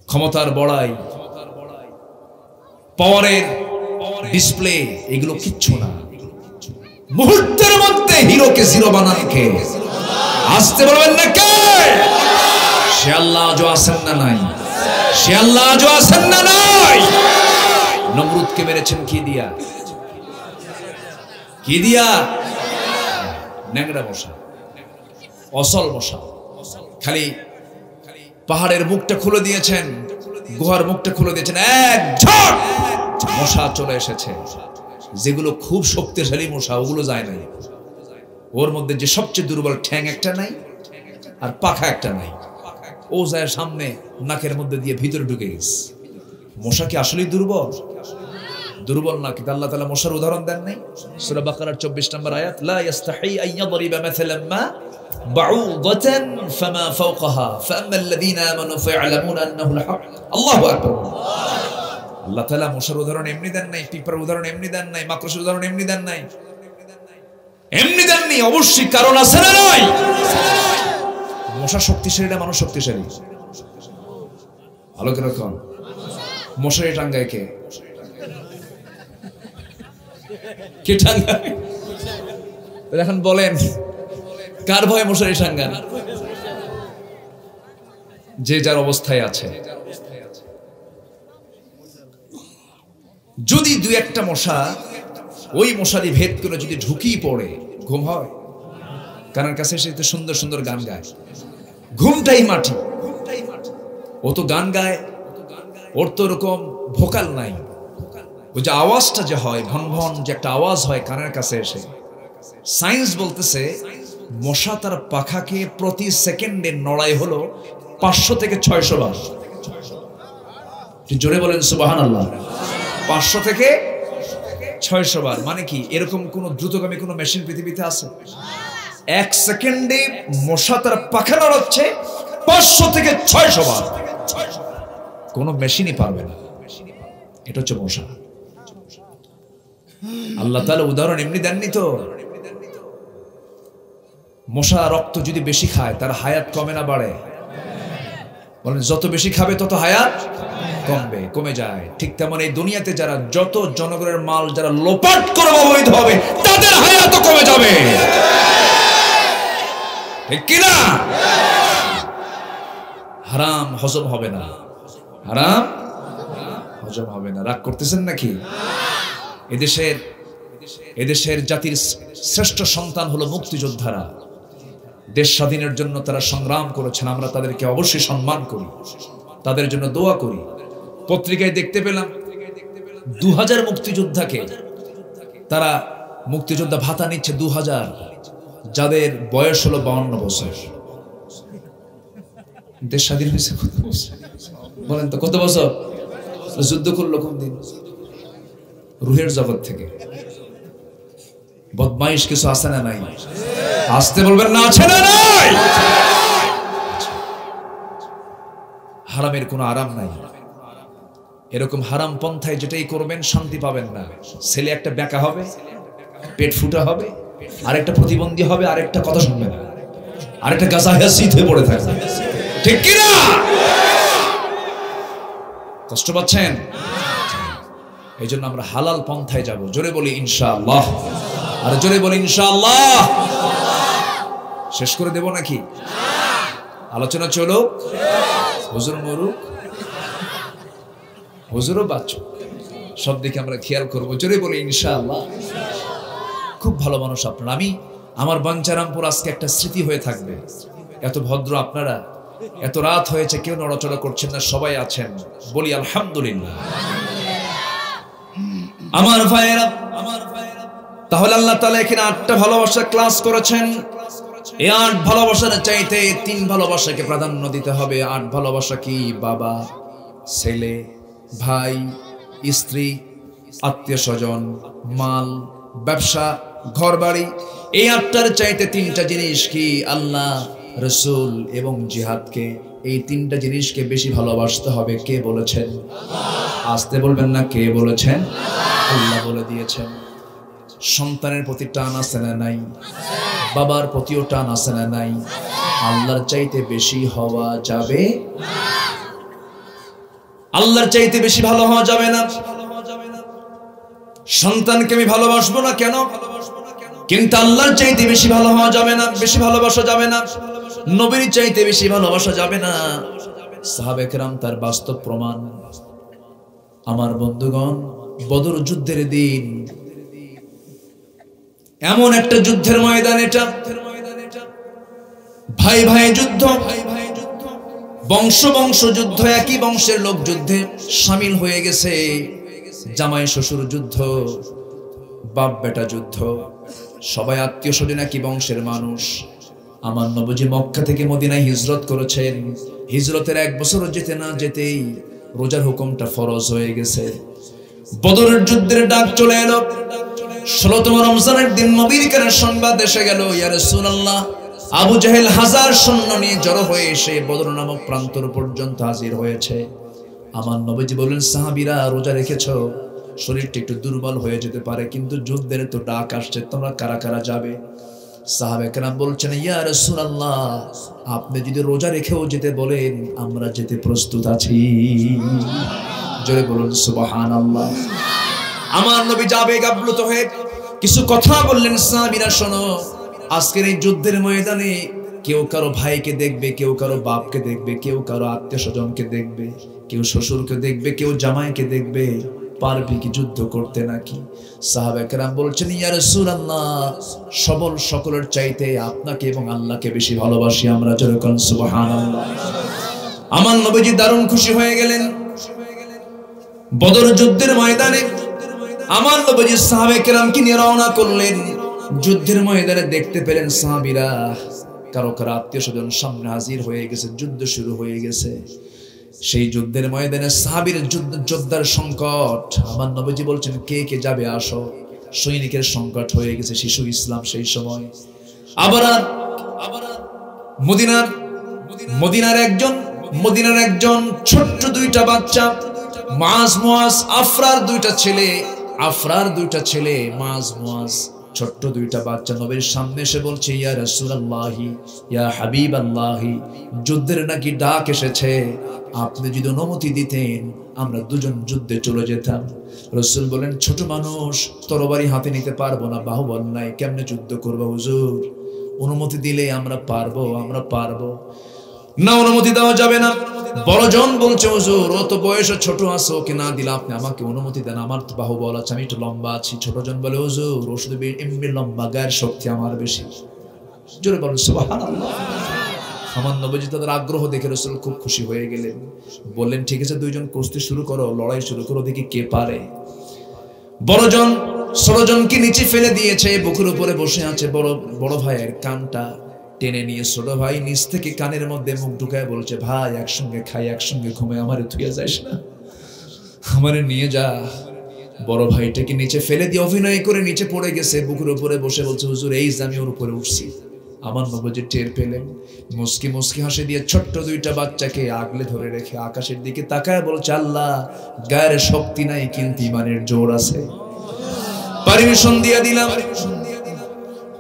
ক্ষমতার বড়াই, পাওয়ারের ডিসপ্লে, এগুলো কিচ্ছু না। মুহূর্তের মধ্যে হিরোকে জিরো বানান কে? আসতে বলবেন না কে? সে আল্লাহ আজও আছেন না নাই? সে আল্লাহ আজও আছেন না নাই? নমরুদকে মেরেছেন কি দিয়া? কি দিয়া? ন্যাংরা মশা, অসল মশা। খালি পাহাড়ের মুখটা খুলে দিয়েছেন, গুহার মুখটা খুলে দিয়েছেন, এক ঝট মশা চলে এসেছে। যেগুলো খুব শক্তিশালী মশা, ওগুলো যায় নাই। ওর মধ্যে যে সবচেয়ে দুর্বল, ঠ্যাং একটা নাই আর পাখা একটা নাই, ও যায় সামনে নাকের মধ্যে দিয়ে ভিতরে ঢুকে গেছে। মশা কি আসলেই দুর্বল? দুর্বল না, কিন্তু আল্লাহ তাআলা মশার উদাহরণ দেন নাই? সূরা বাকারার 24 নম্বর আয়াত, লা ইস্তাহি আন ইয়াদরিবা মাসালান মা বাউদাতান ফামা ফাওকাহা ফাআম্মাল্লাযীনা আমানু ফায়ালামুনা আন্নাহুল হক। আল্লাহু আকবার। আল্লাহ তাআলা মশার উদাহরণ এমনি দেন নাই, পিঁপড়ার উদাহরণ এমনি দেন নাই, মাকড়সার উদাহরণ এমনি দেন নাই, এমনি দেননি। অবশ্যই কারণ আছে না নাই? মশা শক্তিশালী না মানুষ শক্তিশালী? ভালো করে কোন মশারি টাঙ্গায় কে? কে টাঙ্গায়? এখন বলেন কার ভয়ে মশারি টাঙ্গান? যে যার অবস্থায় আছে। যদি দুই একটা মশা ওই মশারি ভেদ করে যদি ঢুকিয়ে পড়ে, ঘুম হয়? কারণ কাছে সে তো সুন্দর সুন্দর গান গায়, ঘুমটাই মাটি। ও তো গান গায়, ওর তো ওরকম ভোকাল নাই। ওই যে আওয়াজটা যে হয়, ভন ভন যে একটা আওয়াজ হয় কানের কাছে এসে, সায়েন্স বলতেছে মশা তার পাখাকে প্রতি সেকেন্ডে নড়াই হলো 500 থেকে 600 বার। জোরে বলেন সুবহানাল্লাহ। 500 থেকে 600 বার। মানে কি, এরকম কোন দ্রুতগামী কোন মেশিন পৃথিবীতে আছে? 1 সেকেন্ডে মশা তার পাখা নড়াচ্ছে 500 থেকে 600 বার। কোন মেশিনই পারবে না। এটা হচ্ছে মশা। আল্লাহ তাআলা উদাহরণ এমনি দেননি তো। মশা রক্ত যদি বেশি খায় তার হায়াত কমে না বাড়ে? বলেন যত বেশি খাবে তত হায়াত কমবে, কমে যায়। ঠিক তেমন এই দুনিয়াতে যারা যত জনগণের মাল যারা লোপাট করে অবৈধ হবে, তাদের হায়াত কমে যাবে, ঠিক কিনা? হারাম হজম হবে না, হারাম হজম হবে না। রাগ করতেছেন নাকি? এদেশের জাতির শ্রেষ্ঠ সন্তান হলো মুক্তিযোদ্ধারা। দেশ স্বাধীনের জন্য তারা সংগ্রাম করেছেন, আমরা তাদেরকে অবশ্যই সম্মান করি, তাদের জন্য দোয়া করি। পত্রিকায় দেখতে পেলাম 2000 মুক্তিযোদ্ধাকে, তারা মুক্তিযোদ্ধা ভাতা নিচ্ছে 2000, যাদের বয়স হলো 52 বছর। দেশ স্বাধীন হয়েছে কত বছর? বলেন তো কত বছর? যুদ্ধ করলো কোন দিন? রুহের জগৎ থেকে। বদমাইশ কিছু আছে না নাই? আসতে বলবেন না আছে না নাই? হারামের কোনো আরাম নাই। এরকম হারাম পন্থায় যেটাই করবেন শান্তি পাবেন না। ছেলে একটা বেকা হবে, পেট ফুটা হবে, আরেকটা প্রতিবন্ধী হবে, আরেকটা কথা শুনবে না, আরেকটা গাছা হাসিত হয়ে পড়ে থাকবে, ঠিক কি না? কষ্ট পাচ্ছেন? এই জন্য আমরা হালাল পন্থায় যাব। জোরে বলি ইনশাআল্লাহ, আর জোরে বলি ইনশাআল্লাহ। শেষ করে দেব নাকি? আলোচনা চলুক, হুজুর মরুক, হুজুরও বাঁচুক, সব দিকে আমরা খেয়াল করবো। জোরে বলি ইনশাআল্লাহ। খুব ভালো মানুষ আপনারা। আমার বাঞ্চারামপুর আজকে একটা স্মৃতি হয়ে থাকবে। এত ভদ্র আপনারা, এত রাত হয়েছে কেউ নড়াচড়া করছেন না, সবাই আছেন, বলি আলহামদুলিল্লাহ। আমার ভাইয়েরা, তাহলে আল্লাহ তাআলা এখানে 8টা ভালোবাসা ক্লাস করেছেন। এই 8 ভালোবাসার চাইতে 3 ভালোবাসাকে প্রাধান্য দিতে হবে। 8 ভালোবাসা কি? বাবা, ছেলে, ভাই, স্ত্রী, আত্মীয় স্বজন, মাল, ব্যবসা, ঘরবাড়ি। এই 8টার চাইতে 3টা জিনিস কি? আল্লাহ, রাসূল এবং জিহাদকে। এই 3টা জিনিসকে বেশি ভালোবাসতে হবে। কে বলেছেন? আসতে বলবেন না, কে বলেছেন? আল্লাহ বলে দিয়েছেন। সন্তানের প্রতি টান আছে না নাই? বাবার প্রতিও টান আছে না নাই? আল্লাহর চাইতে বেশি হওয়া যাবে? আল্লাহর চাইতে বেশি ভালো হওয়া যাবে না। সন্তানকে আমি ভালোবাসবো না কেন? কিন্তু আল্লাহর চাইতে বেশি ভালো হওয়া যাবে না, বেশি ভালোবাসা যাবে না। নবীর চাইতে বেশি ভালোবাসা যাবে না। সাহাবে কেরাম তার বাস্তব প্রমাণ। আমার বন্ধুগণ, বদর যুদ্ধের দিন, এমন একটা যুদ্ধের ময়দান, এটা ভাই ভাই যুদ্ধ, বংশ বংশ যুদ্ধ, একই বংশের লোক যুদ্ধে শামিল হয়ে গেছে। জামাই শ্বশুর যুদ্ধ, বাপ বেটা যুদ্ধ, সবাই আত্মীয় স্বজন, একই বংশের মানুষ। আমার নবীজি মক্কা থেকে মদিনায় হিজরত করেছেন। হিজরতের 1 বছর যেতে না যেতেই রোজার হুকুমটা ফরজ হয়ে গেছে। বদরের যুদ্ধের ডাক চলে এলো। 16তম রমজানের দিন নবীর কানে সংবাদ এসে গেল, ইয়া রাসূলুল্লাহ, আবু জাহেল 1000 সৈন্য নিয়ে জড়ো হয়ে এসে বদর নামক প্রান্তর পর্যন্ত হাজির হয়েছে। আমার নবীজি বললেন, সাহাবীরা, রোজা রেখেছো, শরীরটা একটু দুর্বল হয়ে যেতে পারে, কিন্তু যুদ্ধের তো ডাক আসছে, তোমরা কারা কারা যাবে? সাহাবে কেরাম বলছেন, ইয়া রাসূলুল্লাহ, আপনি যদি রোজা রেখেও যেতে বলেন, আমরা যেতে প্রস্তুত আছি। জোরে বলুন সুবহানাল্লাহ। আমার নবী আবেগ আপ্লুত হয়ে কিছু কথা বললেন, সাহাবীরা শোনো, আজকের এই যুদ্ধের ময়দানে কেউ কারো ভাইকে দেখবে, কেউ কারো বাপকে দেখবে, কেউ কারো আত্মীয় স্বজনকে দেখবে, কেউ শ্বশুরকে দেখবে, কেউ জামাইকে দেখবে। পারবে কি যুদ্ধ করতে নাকি? সাহাবা কেরাম বলছেন, ইয়া রাসূলুল্লাহ, সবল সকলের চাইতে আপনাকে এবং আল্লাহকে বেশি ভালোবাসি আমরা। জোরে বলুন সুবহানাল্লাহ। আমার নবীজি দারুণ খুশি হয়ে গেলেন। বদর যুদ্ধের ময়দানে আমার নবীজি সাহাবা কেরামকে নিয়ে রওনা করলেন। যুদ্ধের ময়দানে দেখতে পেলেন সাহাবীরা কারো কারো আত্মীয় স্বজন সামনে হাজির হয়ে গেছে, যুদ্ধ শুরু হয়ে গেছে। সেই যুদ্ধের ময়দানে সাহাবীর যোদ্ধার সংকট। আমার নবীজি বলছেন, কে কে যাবে আসো। সৈনিকের সংকট হয়ে গেছে, শিশু ইসলাম সেই সময়। আবার মদিনার একজন ছোট্ট 2টা বাচ্চা, মুআজ আফরার 2টা ছেলে, মুআজ ছোট্ট 2টা বাচ্চা নবীর সামনে এসে বলছে, ইয়া রাসূলুল্লাহি, ইয়া হাবিবাল্লাহি, যুদ্ধের নাকি ডাক এসেছে, আপনি যদি অনুমতি দিতেন আমরা দুজন যুদ্ধে চলে যেতাম। রাসূল বলেন, ছোট মানুষ, তরবারি হাতে নিতে পারবো না, বাহুবল নাই, কেমনে যুদ্ধ করবো হুজুর? অনুমতি দিলে আমরা পারবো না, অনুমতি দেওয়া যাবে না। বড়জন বলছে, হুজুর ও তো বয়সে ছোট আছে, ওকে না দিলে আপনি আমাকে অনুমতি দেন, আমার তো বাহুবল আছে, আমি একটু লম্বা আছি। ছোটজন বলে, হুজুর ও শুধু এমনি লম্বা, গায়ের শক্তি আমার বেশি। জোরে বলেন সুবহানাল্লাহ। আমার নবীজি তাদের আগ্রহ দেখে রাসূল খুব খুশি হয়ে গেলেন। বললেন, ঠিক আছে, 2জন কুস্তি শুরু করো, লড়াই শুরু করো, দেখি কে পারে। বড়জন ছোটজনকে নিচে ফেলে দিয়েছে, বুকের উপরে বসে আছে। বড় ভাইয়ের কানটা টেনে নিয়ে ছোট ভাই নিচ থেকে কানের মধ্যে মুখ ঢুকায় বলছে, ভাই একসঙ্গে খাই, একসঙ্গে ঘুমাই, আমারে থুইয়া যাস না, আমারে নিয়ে যা। বড় ভাইটাকে নিচে ফেলে দিয়ে অভিনয় করে নিচে পড়ে গেছে, বুকের উপরে বসে বলছে, হুজুর এই যে আমি ওর উপরে উঠছি। আমার নবীজি টের পেলেন, মুস্কি মুস্কি হাসি দিয়ে ছোট্ট 2টা বাচ্চাকে আগলে ধরে রেখে আকাশের দিকে তাকায় বলছে, আল্লাহ, গায়ের শক্তি নাই কিন্তু ইমানের জোর আছে, পারমিশন দিয়ে দিলাম।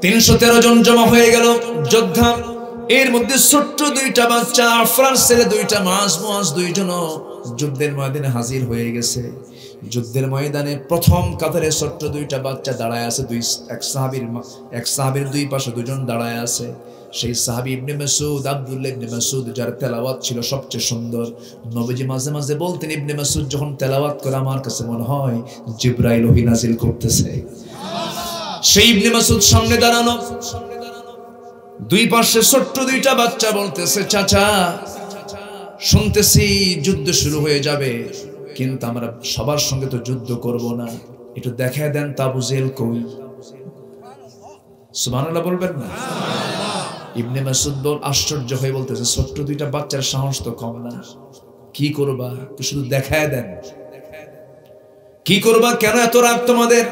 313 জন জমা হয়ে গেল যোদ্ধা। এর মধ্যে ছোট্ট 2টা বাচ্চা, আফরার ছেলে 2টা, মুআজ 2জন যুদ্ধের ময়দানে হাজির হয়ে গেছে। যুদ্ধের ময়দানে প্রথম কাতারে ছোট্ট 2টা বাচ্চা দাঁড়ায় আছে। এক সাহাবীর 2 পাশে 2জন দাঁড়ায় আছে। সেই সাহাবী ইবনে মাসউদ, আব্দুল্লাহ ইবনে মাসউদ, যার তেলাওয়াত ছিল সবচেয়ে সুন্দর। নবীজি মাঝে মাঝে বলতেন, ইবনে মাসউদ যখন তেলাওয়াত করে আমার কাছে মনে হয় জিবরাইল ওহী নাজিল করতেছে। সেই ইবনে মাসউদ সামনে দাঁড়ানো, দুই পাশে ছোট্ট দুইটা বাচ্চা বলতেছে, চাচা শুনতেছি যুদ্ধ শুরু হয়ে যাবে, কিন্তু আমরা সবার সঙ্গে তো যুদ্ধ করব না, একটু দেখায় দেন তা আবু জেহেল কই। সুবহানাল্লাহ বলবেন না? ইবনে মাসউদ আশ্চর্য হয়ে বলতেছে, ছোট্ট দুইটা বাচ্চার সাহস তো কম না, কি করবা, শুধু দেখায় দেন। কি করবা, কেন এত রাগ তোমাদের?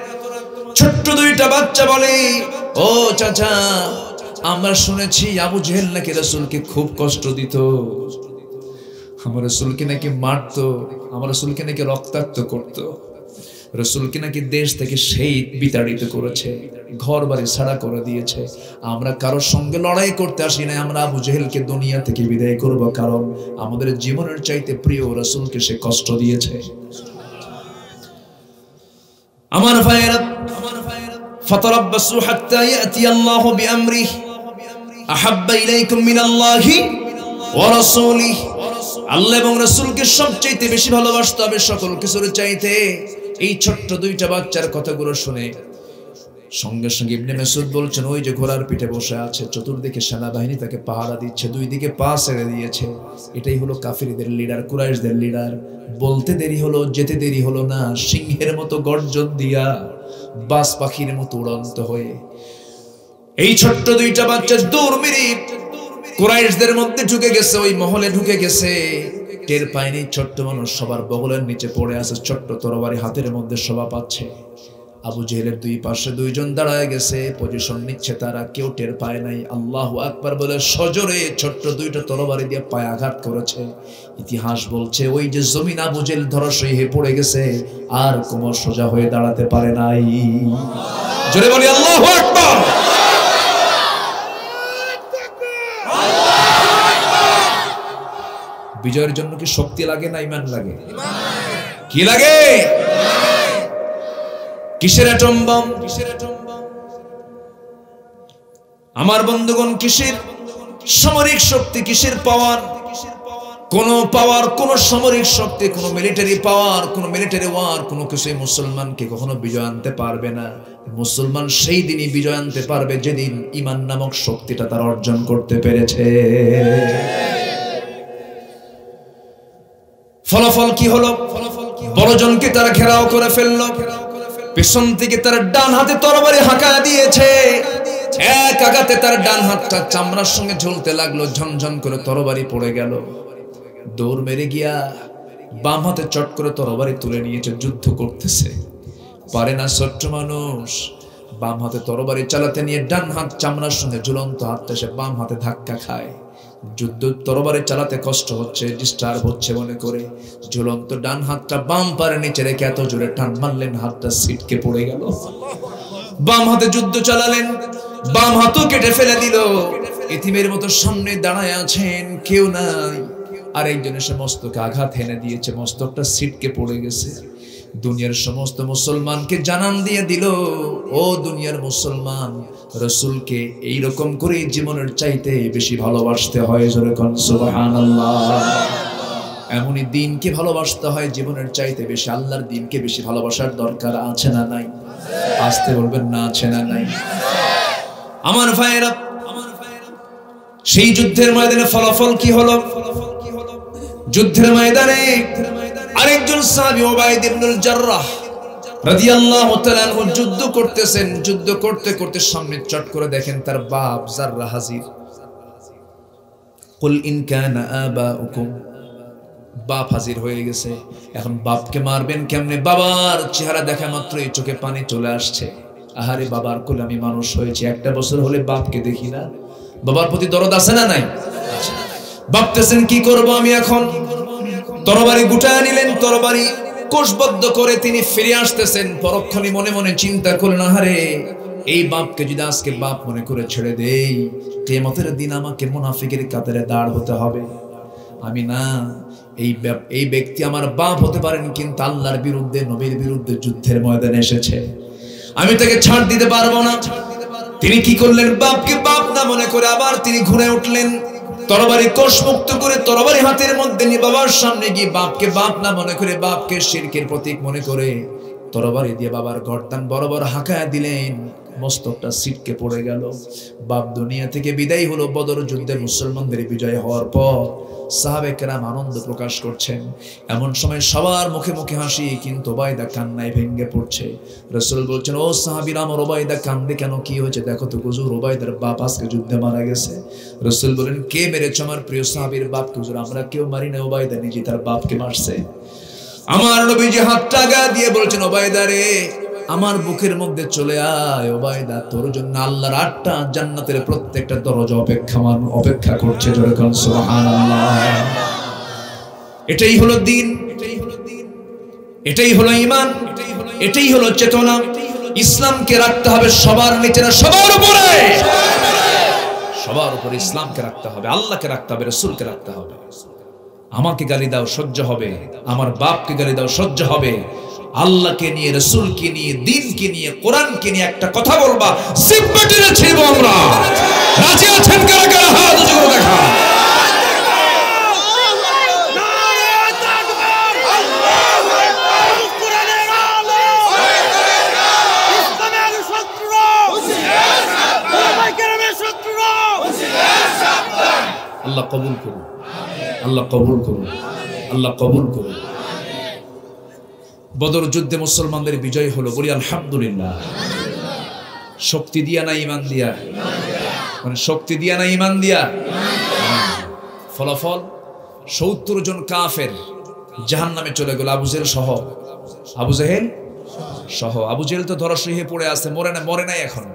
ছোট্ট দুইটা বাচ্চা বলে, ও চাচা আমরা শুনেছি আবু জেহেল নাকি রাসূলকে খুব কষ্ট দিত, আমার রাসূলকে নাকি মারতো, আমার রাসূলকে নাকি রক্তাক্ত করত, রাসূলকে নাকি দেশ থেকে সেই বিতাড়িত করেছে, ঘর বাড়ি ছাড়া করে দিয়েছে। আমরা কারোর সঙ্গে লড়াই করতে আসি না, আমরা আবু জেহেলকে দুনিয়া থেকে বিদায় করব, কারণ আমাদের জীবনের চাইতে প্রিয় রাসূলকে সে কষ্ট দিয়েছে। আমার ভাইয়েরা, ফাতারাব্বাসু হাত্তা ইয়াতি আল্লাহু বিআমরিহি আহাব্বা ইলাইকুম মিনাল্লাহি ওয়া রাসূলিহি। আল্লাহ এবং রাসূলকে সবচেয়ে বেশি ভালোবাসতে হবে সকল কিছুর চাইতে। এই ছোট্ট দুইটা বাচ্চার কথাগুলো শুনে সঙ্গে সঙ্গে ইবনে মাসউদ বলছেন, ওই যে ঘোড়ার পিঠে বসে আছে, চতুর্দিকে সেনাবাহিনী তাকে পাহারা দিচ্ছে, দুই দিকে পা ছেড়ে দিয়েছে, এটাই হলো কাফিরদের লিডার, কুরাইশদের লিডার। বলতে দেরি হলো, যেতে দেরি হলো না, সিংহের মতো গর্জন দিয়া বাস পাখির মতো উড়ন্ত হয়ে এই ছোট্ট দুইটা বাচ্চা দৌড় মেরে কুরাইশদের মধ্যে ঢুকে গেছে, ওই মহলে ঢুকে গেছে। টের পায়নি ছোট্ট মানুষ সবার বগলের নিচে পড়ে আছে, ছোট্ট তরবারি হাতের মধ্যে শোভা পাচ্ছে। আবু জেহেলের দুই পাশে দুইজন দাঁড়ায় গেছে, পজিশন নিচ্ছে তারা, কেউ টের পায় নাই। আল্লাহু আকবার বলে সজোরে ছোট্ট দুইটা তরবারি দিয়ে পায়ে আঘাত করেছে। ইতিহাস বলছে ওই যে জমিন আবু জেহেল ধরাশয়ী হয়ে পড়ে গেছে, আর কোমর সোজা হয়ে দাঁড়াতে পারে নাই। জোরে বলি আল্লাহু আকবার। বিজয়ের জন্য কি শক্তি লাগে না ঈমান লাগে? কি লাগে? কিসের অ্যাটম বম? আমার বন্ধুগণ, কিসের সামরিক শক্তি, কিসের পাওয়ার? কোন পাওয়ার, কোন সামরিক শক্তি, কোন মিলিটারি পাওয়ার, কোন মিলিটারি ওয়ার, কোন কিছু মুসলমানকে কখনো বিজয় আনতে পারবে না। মুসলমান সেই দিনই বিজয় আনতে পারবে যেদিন ঈমান নামক শক্তিটা তার অর্জন করতে পেরেছে। ফলাফল কি হলো? বড়জনকে তারা ঘেরাও করে ফেললো, পেছন থেকে তার ডান হাতে তরবারি হাঁকা দিয়েছে, এক আঘাতে তার ডান হাতটা চামড়ার সঙ্গে ঝুলতে লাগলো, ঝনঝন করে তরবারি পড়ে গেল। দৌড় মেরে গিয়া বাম হাতে চট করে তরবারি তুলে নিয়েছে, যুদ্ধ করতেছে, পারে না ছোট্ট মানুষ। বাম হাতে তরবারি চালাতে নিয়ে ডান হাত চামড়ার সঙ্গে ঝুলন্ত হাতটা সে বাম হাতে ধাক্কা খায়। যুদ্ধ তরবারি চালাতে কষ্ট হচ্ছে, ডিস্টার্ব হচ্ছে মনে করে ঝুলন্ত ডান হাতটা বাম পারে নিচে রেখে এত জোরে টান মারলেন, হাতটা ছিটকে পড়ে গেল। বাম হাতে যুদ্ধ চালালেন, বাম হাতও কেটে ফেলে দিল। ইতিমের মতো সামনে দাঁড়ায় আছেন, কেউ নাই, আর একজন এসে মস্তকে আঘাত হেনে দিয়েছে, মস্তকটা ছিটকে পড়ে গেছে। দুনিয়ার সমস্ত মুসলমানকে জানান দিয়ে দিল, ও দুনিয়ার মুসলমান, রাসূলকে এইরকম করে জীবনের চাইতে বেশি ভালোবাসতে হয়। জোরে কোন সুবহানাল্লাহ। এমনই দিনকে ভালোবাসতে হয় জীবনের চাইতে বেশি, আল্লাহর দিনকে বেশি ভালোবাসার দরকার আছে না নাই? আসতে বলবেন না, আছে না নাই? আমার ভাইয়েরা, সেই যুদ্ধের ময়দানে ফলাফল কি হলো? যুদ্ধের ময়দানে আরেকজন সাহাবী উবাইদ ইবনুল জাররাহ রাদিয়াল্লাহু তাআলা আনহু যুদ্ধ করতেছেন। যুদ্ধ করতে করতে সামনে চট করে দেখেন তার বাপ জাররাহ হাজির। কুল ইন কানা আবাউকুম, বাপ হাজির হয়ে গেছে। এখন বাপকে মারবেন কেমনে? বাবার চেহারা দেখা মাত্রই চোখে পানি চলে আসছে। আহারে, বাবার কোলে আমি মানুষ হয়েছি, একটা বছর হলে বাপকে দেখি না। বাবার প্রতি দরদ আছে না নাই? ভাবতেছেন কি করব আমি এখন? তরবারি গুটায় নিলেন, তরবারি কোষবদ্ধ করে তিনি ফিরে আসতেছেন। পরক্ষণে মনে মনে চিন্তা করলেন, আহারে, এই বাপকে যদি আজকে বাপ মনে করে ছেড়ে দেই, কিয়ামতের দিন আমাকে মুনাফিকের কাতারে দাঁড় হতে হবে। আমি না, এই ব্যক্তি আমার বাপ হতে পারেন, কিন্তু আল্লাহর বিরুদ্ধে, নবীর বিরুদ্ধে যুদ্ধের ময়দানে এসেছে, আমি তাকে ছাড় দিতে পারবো না। তিনি কি করলেন? বাপকে বাপ না মনে করে আবার তিনি ঘুরে উঠলেন, তরবারি কোষমুক্ত করে তরবারি হাতের মধ্যে নিয়ে বাবার সামনে গিয়ে বাপকে বাপ না মনে করে, বাপকে শিরকের প্রতীক মনে করে তরবারি দিয়ে বাবার গর্দান বরাবর হাঁকায় দিলেন। মস্তকটা ছিটকে পড়ে গেল। বাপ দুনিয়া থেকে বিদায় হলো। বদর যুদ্ধে মুসলমানদের বিজয় হওয়ার পর সাহাবে কেরাম আনন্দ প্রকাশ করছেন। এমন সময় সবার মুখে মুখে হাসি, কিন্তু ওবায়দা কান্নায় ভেঙে পড়ছে। রাসূল বলছেন, ও সাহাবীরা, আমার ওবায়দা কান্দে কেন? কি হয়েছে দেখো তো হুজুর, ওবায়দার বাপ আজকে যুদ্ধে মারা গেছে। রাসূল বলেন, কে মেরেছে আমার প্রিয় সাহাবীর বাপকে? হুজুর, আমরা কেউ মারি না, ওবায়দা নিজে তার বাপকে মারছে। আমার নবীজি হাতটা গা দিয়ে বলছেন, ওবায়দা রে, আমার বুকের মধ্যে চলে আয়। ওবায়দা, তোর জন্য আল্লাহর 8টা জান্নাতের প্রত্যেকটা দরজা অপেক্ষা করছে। যেরকম সুবহানাল্লাহ। এটাই হলো দ্বীন, এটাই হলো ঈমান, এটাই হলো চেতনা। ইসলামকে রাখতে হবে সবার নিচে না সবার উপরে। সবার উপরে ইসলামকে রাখতে হবে, আল্লাহকে রাখতে হবে, রাসূলকে রাখতে হবে। আমাকে গালি দাও সহ্য হবে, আমার বাপকে গালি দাও সহ্য হবে। আল্লাহকে নিয়ে, রাসূলকে নিয়ে, দ্বীনকে নিয়ে, কোরআনকে নিয়ে একটা কথা বলবা, সিম্পেটিরে ছিড়ব আমরা। রাজি আছেন কারা কারা? হাত উঁচু করে দেখা। আল্লাহ কবুল করুন, আল্লাহ কবুল করুন, আল্লাহ কবুল করুন। বদর যুদ্ধে মুসলমানদের বিজয় হলো, বলি আলহামদুলিল্লাহ। শক্তি দিয়া না ঈমান দিয়া? মানে শক্তি দিয়া না ঈমান দিয়া? ফলাফল 70 জন কাফের জাহান্নামে চলে গেল। আবু জেহেল সহ। আবু জেহেল সহ। আবু জেহেল তো ধরাশয়ী হয়ে পড়ে আছে, মরে নাই এখন,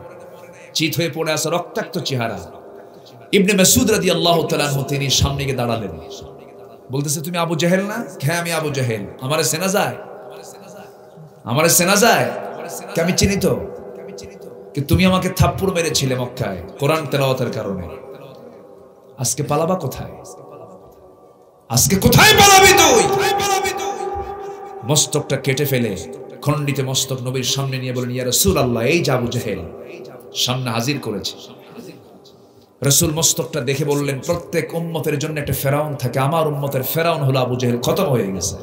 চিত হয়ে পড়ে আছে, রক্তাক্ত চেহারা। ইবনে মাসউদ রাদিয়াল্লাহু তাআলা আনহু তিনি সামনে গিয়ে দাঁড়ালেন, বলতেছে, তুমি আবু জেহেল না? হ্যাঁ, আমি আবু জেহেল। আমারে চেনা যায়? আমারে চেনা যায়? আমি চিনি তো। কি তুমি আমাকে থাপ্পড় মেরেছিলে মক্কায় কোরআন তেলাওয়াতের কারণে। আজকে পালাবা কোথায়? আজকে কোথায় পালাবি তুই? মস্তকটা কেটে ফেলে খণ্ডিত মস্তক নবীর সামনে নিয়ে বলেন, ইয়া রাসূলুল্লাহ, এই যে আবু জেহেল সামনে হাজির করেছে। রাসূল মস্তকটা দেখে বললেন, প্রত্যেক উম্মতের জন্য একটা ফেরাউন থাকে, আমার উম্মতের ফেরাউন হলো আবু জেহেল, খতম হয়ে গেছে।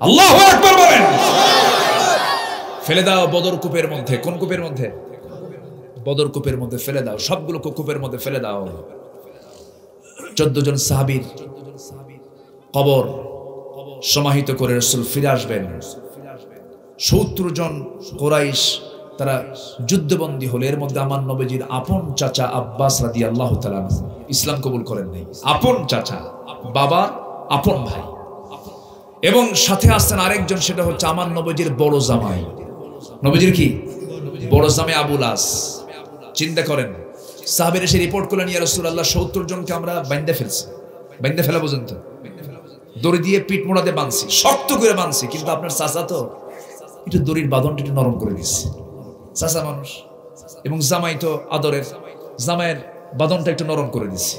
আল্লাহু আকবার বলেন। ফেলে দাও বদর কূপের মধ্যে। কোন কূপের মধ্যে? বদর কূপের মধ্যে ফেলে দাও, সবগুলো কূপের মধ্যে ফেলে দাও। 14 জন সাহাবীর কবর সমাহিত করে রাসূল ফিরে আসবেন। 70 জন কুরাইশ তারা যুদ্ধবন্দী হলে, এর মধ্যে আমার নবীজির আপন চাচা আব্বাস রাদিয়াল্লাহু তাআলা ইসলাম কবুল করেন নাই। আপন চাচা, বাবা আপন ভাই। এবং সাথে আসছেন আরেকজন, সেটা হচ্ছে আমার নবীজির বড় জামাই। নবীজির কি বড় জামাই? আবুল আস। চিন্তা করেন, সাহাবীরা এসে রিপোর্ট করলেন, ইয়া রাসূলুল্লাহ, 70 জনকে আমরা বাইন্ধে ফেলছি। বাইন্ধে ফেলা পর্যন্ত দড়ি দিয়ে পিঠ মোড়াতে বাঁধছি, শক্ত করে বাঁধছি, কিন্তু আপনার চাচা তো একটু দড়ির বাঁধনটা একটু নরম করে দিচ্ছে। চাচা মানুষ, এবং জামাই তো আদরের, জামাইয়ের বাঁধনটা একটু নরম করে দিচ্ছে।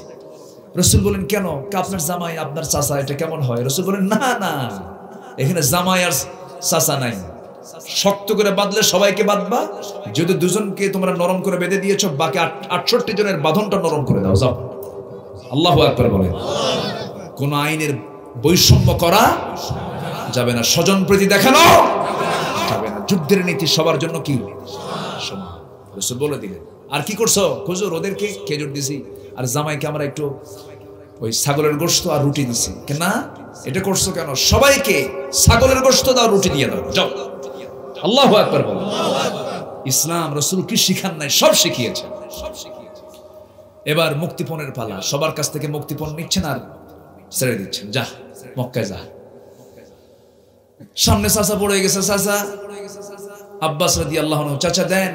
রাসূল বলেন, কেন? আপনার জামাই আপনার চাচা, এটা কেমন হয়? রাসূল বলেন, না না, এখানে জামাই আর চাচা নাই, শক্ত করে বাঁধলে সবাইকে বাঁধবা। যদি দুজনকে তোমরা নরম করে বেঁধে দিয়েছো, বাকি 68 জনের বাঁধনটা নরম করে দাও, যাও। আল্লাহু আকবার বলেন। কোন আইনের বৈষম্য করা যাবে না, স্বজনপ্রীতি দেখানো যাবে না। যুদ্ধের নীতি সবার জন্য কি সমান, রাসূল বলে দিলেন। আর কি করছো? হুজুর, ওদেরকে খেজুর দিছি, আর জামাইকে আমরা একটু ওই ছাগলের গোশত আর রুটি দিছি। না, এটা করছো কেন? সবাইকে ছাগলের গোশত দাও, রুটি দিয়ে দাও, যাও। আল্লাহু আকবার বলেন। ইসলাম রাসূল কি শিখান নাই? সব শিখিয়েছেন। এবার মুক্তিপণের পালা। সবার কাছ থেকে মুক্তিপণ নিচ্ছেন আর ছেড়ে দিচ্ছেন, যা মক্কায় যা। সামনে চাচা পড়ে গেছে, চাচা আব্বাস রাদিয়াল্লাহু আনহু, চাচা দেন।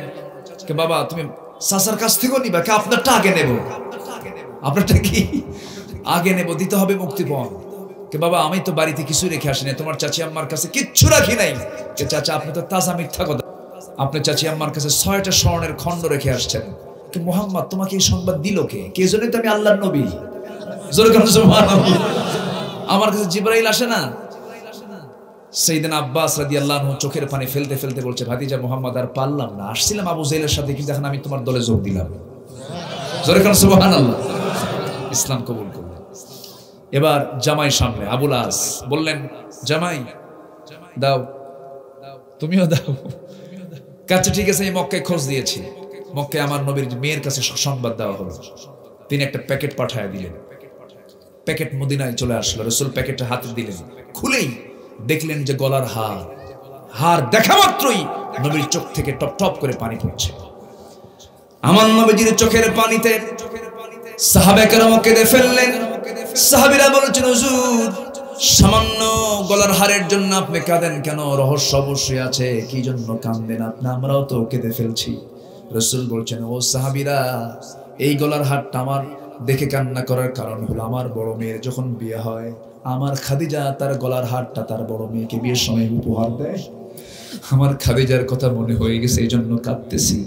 কে বাবা, তুমি চাচার কাছ থেকেও নিবা? কে আপনারটা আগে নেব? আপনারটা কি আগে নেব? দিতে হবে মুক্তিপণ। কে বাবা, আমি তো বাড়িতে কিছু রেখে আসি না, তোমার চাচি আম্মার কাছে কিচ্ছু রাখি নাই। কে চাচা, আপনি তো তাজা মিথ্যা কথা, আপনার চাচি আম্মার কাছে 6টা স্বর্ণের খণ্ড রেখে আসছেন। কে মুহাম্মদ, তোমাকে এই সংবাদ দিল কে? কে জন্যই তো আমি আল্লাহর নবী। জোরে বলেন সুবহানাল্লাহ। আমার কাছে জিবরাইল আসে না? সাইয়েদনা আব্বাস রাদিয়াল্লাহু আনহু চোখের পানি ফেলতে ফেলতে বলছে, ভাতিজা মুহাম্মদ, আর পারলাম না, আসছিলাম আবু জেহেলের সাথে, কিন্তু এখন আমি তোমার দলে যোগ দিলাম। জোরে বলেন সুবহানাল্লাহ। ইসলাম কবুল করলেন। এবার জামাই সামনে, আবুল আস বললেন, জামাই দাও, তুমিও দাও। কাছে ঠিক আছে, এই মক্কায় খোঁজ দিয়েছি, মক্কায় আমার নবীর মেয়ের কাছে সংবাদ দেওয়া হলো, তিনি একটা প্যাকেট পাঠায় দিলেন। প্যাকেট মদিনায় চলে আসলো, রাসূল প্যাকেটটা হাতে দিলেন, খুলেই দেখলেন যে গলার হার। হার দেখা মাত্রই নবীর চোখ থেকে টপ টপ করে পানি পড়ছে। আমার নবীজির চোখের পানিতে সাহাবায়ে কেরাম কেঁদে ফেললেন। সাহাবীরা বলছেন, হুজুর সামান্য গলার হারের জন্য আপনি কাঁদেন কেন? রহস্য অবশ্যই আছে, কি জন্য কাঁদেন আপনি? আমরাও তো কেঁদে ফেলছি। রাসূল বলছেন, ও সাহাবীরা, এই গলার হারটা আমার দেখে কান্না করার কারণ হলো আমার বড় মেয়ের যখন বিয়ে হয়, আমার খাদিজা তার গলার হারটা তার বড় মেয়েকে বিয়ের সময় উপহার দেয়। আমার খাদিজার কথা মনে হয়ে গেছে, এই জন্য কাঁদতেছি।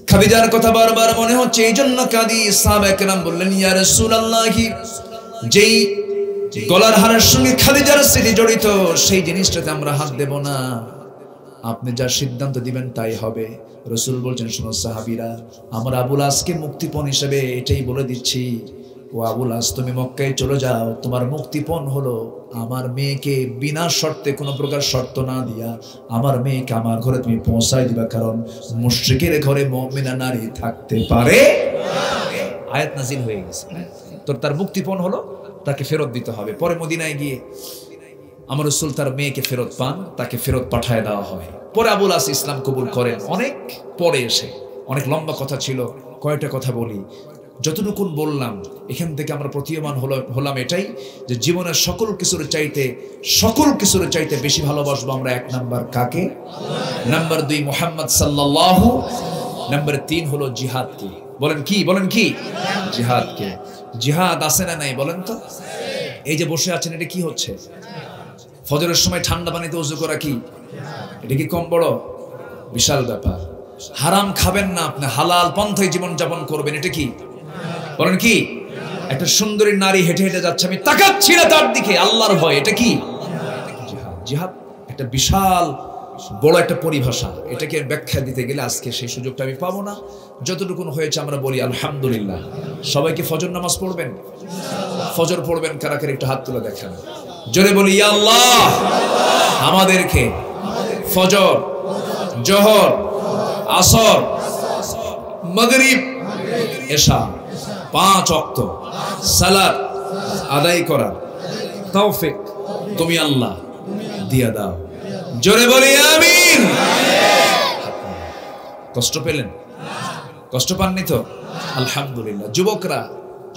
খাদিজার কথা বারবার মনে হচ্ছে, এই জন্য কাঁদি। সাহাবায়ে কেরাম বললেন, ইয়া রাসূলুল্লাহ, যেই গলার হারের সঙ্গে খাদিজার স্মৃতি জড়িত, সেই জিনিসটাতে আমরা হাত দেব না, আপনি যা সিদ্ধান্ত দিবেন তাই হবে। রাসূল বলছেন, শোনো সাহাবীরা, আমরা আবুল আসকে মুক্তিপণ হিসেবে এটাই বলে দিচ্ছি, ও আবুল আস, তুমি মক্কায় চলে যাও, তোমার মুক্তিপণ হলো আমার মেয়েকে বিনা শর্তে, কোনো প্রকার শর্ত না দিয়া আমার মেয়েকে আমার ঘরে তুমি পৌঁছায় দিবা, কারণ মুশরিকের ঘরে মুমিনা নারী থাকতে পারে। আয়াত নাজিল হয়ে গেছে, তোর তার মুক্তিপণ হলো তাকে ফেরত দিতে হবে। পরে মদিনায় গিয়ে আমার রাসূল তার মেয়েকে ফেরত পান, তাকে ফেরত পাঠায় দেওয়া হয়। পরে আবুল আস ইসলাম কবুল করেন, অনেক পরে এসে। অনেক লম্বা কথা ছিল, কয়টা কথা বলি। যতটুকু বললাম এখান থেকে আমরা প্রতীয়মান হলাম এটাই, যে জীবনের সকল কিছুর চাইতে বেশি ভালোবাসবো আমরা। এক নাম্বার কাকে? নাম্বার 2 মুহাম্মদ সাল্লাল্লাহু, নাম্বার 3 হলো জিহাদকে। বলেন কি? জিহাদকে। জিহাদ আছে না নাই বলেন তো? এই যে বসে আছেন, এটা কি হচ্ছে? ফজরের সময় ঠান্ডা পানিতে ওযু করা কি? এটা কি কম বড়? বিশাল ব্যাপার। হারাম খাবেন না আপনি, হালাল পন্থায় জীবন যাপন করবেন, এটা কি? বলেন কি? একটা সুন্দরী নারী হেঁটে হেঁটে যাচ্ছে, আমি তাকাচ্ছি না তার দিকে, আল্লাহর ভয়, এটা কি? জিহাদ। একটা বিশাল বড় একটা পরিভাষা, এটাকে ব্যাখ্যা দিতে গেলে আজকে সেই সুযোগটা আমি পাবো না। যতটুকু হয়েছে আমরা বলি আলহামদুলিল্লাহ। সবাইকে ফজর নামাজ পড়বেন, ফজর পড়বেন কারা কারা একটু হাত তুলে দেখান, জোরে বলি ইয়া আল্লাহ, আমাদেরকে ফজর, জোহর, আসর, মাগরিব, এশা 5 ওয়াক্ত সালাত আদায় করার তৌফিক তুমি আল্লাহ দিয়া দাও, জোরে বলি আমিন। কষ্ট পেলেন? কষ্ট পাননি তো? আলহামদুলিল্লাহ। যুবকরা,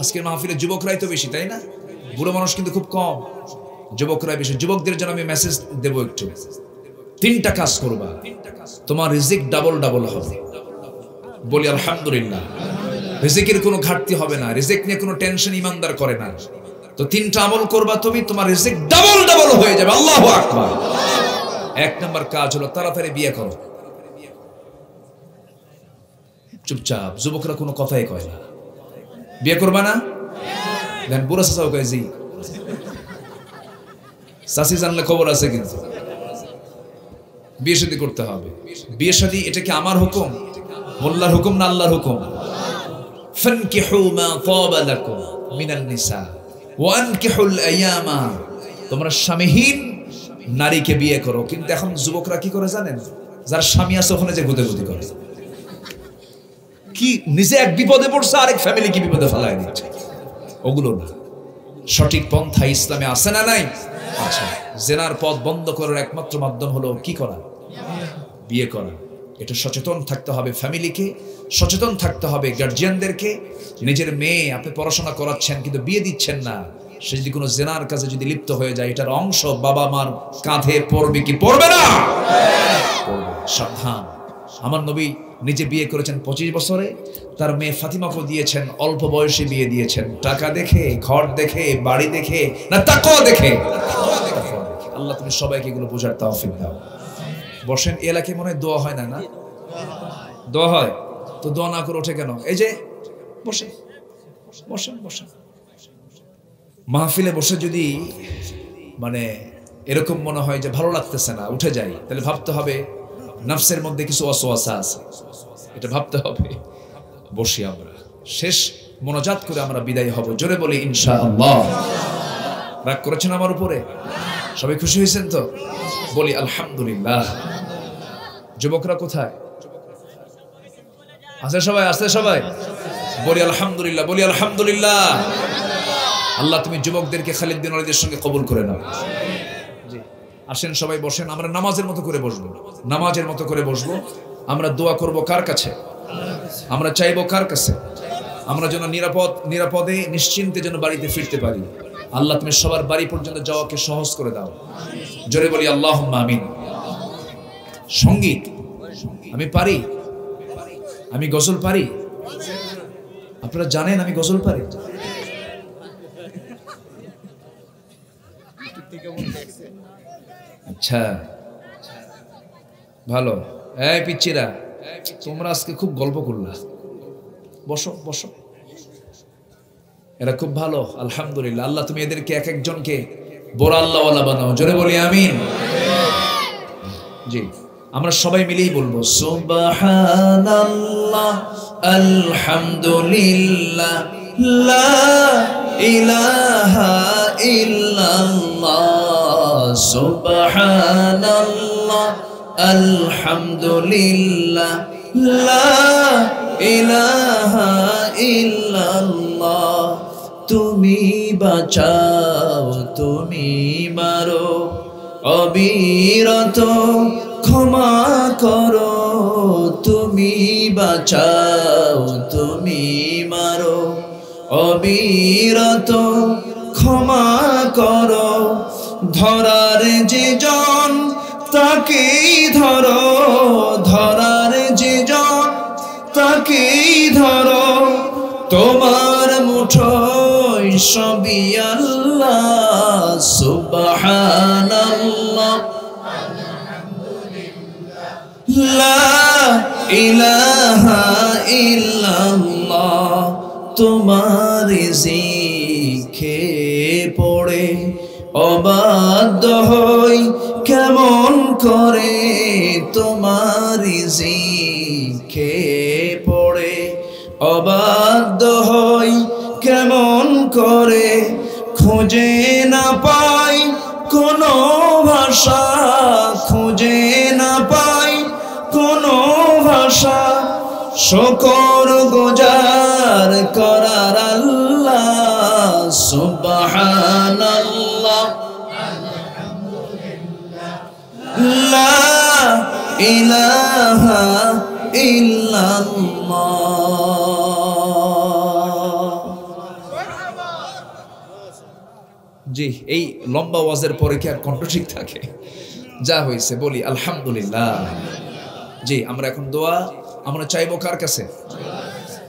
আজকের মাহফিলে যুবকরাই তো বেশি, তাই না? বুড়ো মানুষ কিন্তু খুব কম, যুবকরাই বেশি। যুবকদের জন্য আমি মেসেজ দেব, একটু 3টা কাজ করবা, তোমার রিজিক ডাবল ডাবল হবে। বলি আলহামদুলিল্লাহ। রিজিকের কোনো ঘাটতি হবে না, রিজিক নিয়ে কোনো টেনশন ইমানদার করে না। তো 3টা আমল করবা তুমি, তোমার রিজিক ডাবল ডাবল হয়ে যাবে। আল্লাহু আকবার। 1 নাম্বার কাজ হলো তাড়াতাড়ি বিয়ে করো। চুপচাপ, যুবকরা কোনো কথাই কয় না। বিয়ে করবা না? দেন বুড়া চাচাও কয় জি। চাচি জানলে খবর আছে, কিন্তু বিয়ে শাদী করতে হবে। বিয়ে শাদী এটা কি আমার হুকুম, মোল্লার হুকুম না আল্লাহর হুকুম? ফানকিহু মা তাবা লাকুম মিনান নিসা ওয়া আনকিহুল আয়ামা, তোমরা স্বামীহীন নারীকে বিয়ে করো। কিন্তু এখন যুবকরা কি করে জানেন? যার স্বামী আছে ওখানে যে গুতেগুতি করে, কি নিজে এক বিপদে পড়ছে, আরেক ফ্যামিলি কি বিপদে ফেলায় দিচ্ছে। ওগুলো না, সঠিক পন্থা ইসলামে আছে না নাই? আচ্ছা, জেনার পথ বন্ধ করার একমাত্র মাধ্যম হলো কি করা? বিয়ে করা। এটা সচেতন থাকতে হবে ফ্যামিলিকে, সচেতন থাকতে হবে গার্জিয়ানদেরকে। নিজের মেয়ে আপনি পড়াশোনা করাচ্ছেন কিন্তু বিয়ে দিচ্ছেন না, সে যদি কোনো জেনার কাজে যদি লিপ্ত হয়ে যায়, এটার অংশ বাবা মার কাঁধে পড়বে কি পড়বে না? সাবধান। আমার নবী নিজে বিয়ে করেছেন 25 বছরে, তার মেয়ে ফাতিমাকে দিয়েছেন অল্প বয়সে বিয়ে দিয়েছেন। টাকা দেখে, ঘর দেখে, বাড়ি দেখে না, তাকওয়া দেখে। আল্লাহ তুমি সবাইকে এগুলো বোঝার তৌফিক দাও। বসেন, এলাকায় মনে হয় দোয়া হয় না? না দোয়া হয় তো? দোয়া না করে ওঠে কেন? এই যে বসে বসেন বসেন। মাহফিলে বসে যদি মানে এরকম মনে হয় যে ভালো লাগতেছে না, উঠে যাই, তাহলে ভাবতে হবে নফসের মধ্যে কিছু ওয়াসওয়াসা আছে, এটা ভাবতে হবে। বসি আমরা, শেষ মোনাজাত করে আমরা বিদায় হব। জোরে বলি ইনশাআল্লাহ। রাগ করেছেন আমার উপরে? সবাই খুশি হয়েছেন তো? বলি আলহামদুলিল্লাহ। যুবকরা কোথায়? আছে সবাই, আছে সবাই, বলি আলহামদুলিল্লাহ, বলি আলহামদুলিল্লাহ। আল্লাহ তুমি যুবকদেরকে খালিদ বিন ওয়ালিদের সঙ্গে কবুল করে নাও। জি, আসেন সবাই বসেন, আমরা নামাজের মতো করে বসবো, নামাজের মতো করে বসবো। আমরা দোয়া করব কার কাছে? আমরা চাইবো কার কাছে? আমরা যেন নিরাপদে নিশ্চিন্তে যেন বাড়িতে ফিরতে পারি। আল্লাহ তুমি সবার বাড়ি পর্যন্ত যাওয়াকে সহজ করে দাও। জোরে বলি আল্লাহুম্মা আমিন। সঙ্গীত আমি পারি, আমি গজল পারি। আপনারা জানেন আমি গজল পারি। আচ্ছা, ভালো। এই পিচ্চিরা, তোমরা আজকে খুব গল্প করলা। বসো বসো, এরা খুব ভালো, আলহামদুলিল্লাহ। আল্লাহ তুমি এদেরকে এক একজনকে বড় আল্লাহওয়ালা বানাও। জোরে বলি আমিন। জি, আমরা সবাই মিলেই বলবো সুবহানাল্লাহ আলহামদুলিল্লাহ লা ইলাহা ইল্লাল্লাহ সুবহানাল্লাহ আলহামদুলিল্লাহ লা ইলাহা ইল্লাল্লাহ। তুমি বাঁচাও, তুমি মারো, অবিরত ক্ষমা করো। তুমি বাঁচাও, তুমি মারো, অবিরত ক্ষমা করো। ধরার যে জন তাকেই ধরো, ধরার যে জন তাকেই ধরো। তোমার মুঠোয় সবই আল্লাহ সুবহানাল্লাহ লা ইলাহা ইল্লাল্লাহ। তোমার জিকে পড়ে অবাধ্য হই কেমন করে। তোমার জিকে পড়ে অবাধ্য হই কেমন করে। খুঁজে না পাই কোনো ভাষা, খুঁজে না পাই কোনো ভাষা। শুকর গুজার করার আল্লাহ সুবহানাল্লাহ লা ইলাহা ইল্লাল্লাহ। জি, এই লম্বা ওয়াজের পরে কি আর কণ্ঠ ঠিক থাকে? যা হয়েছে বলি আলহামদুলিল্লাহ। জি, আমরা এখন দোয়া আমরা চাইবো কার কাছে?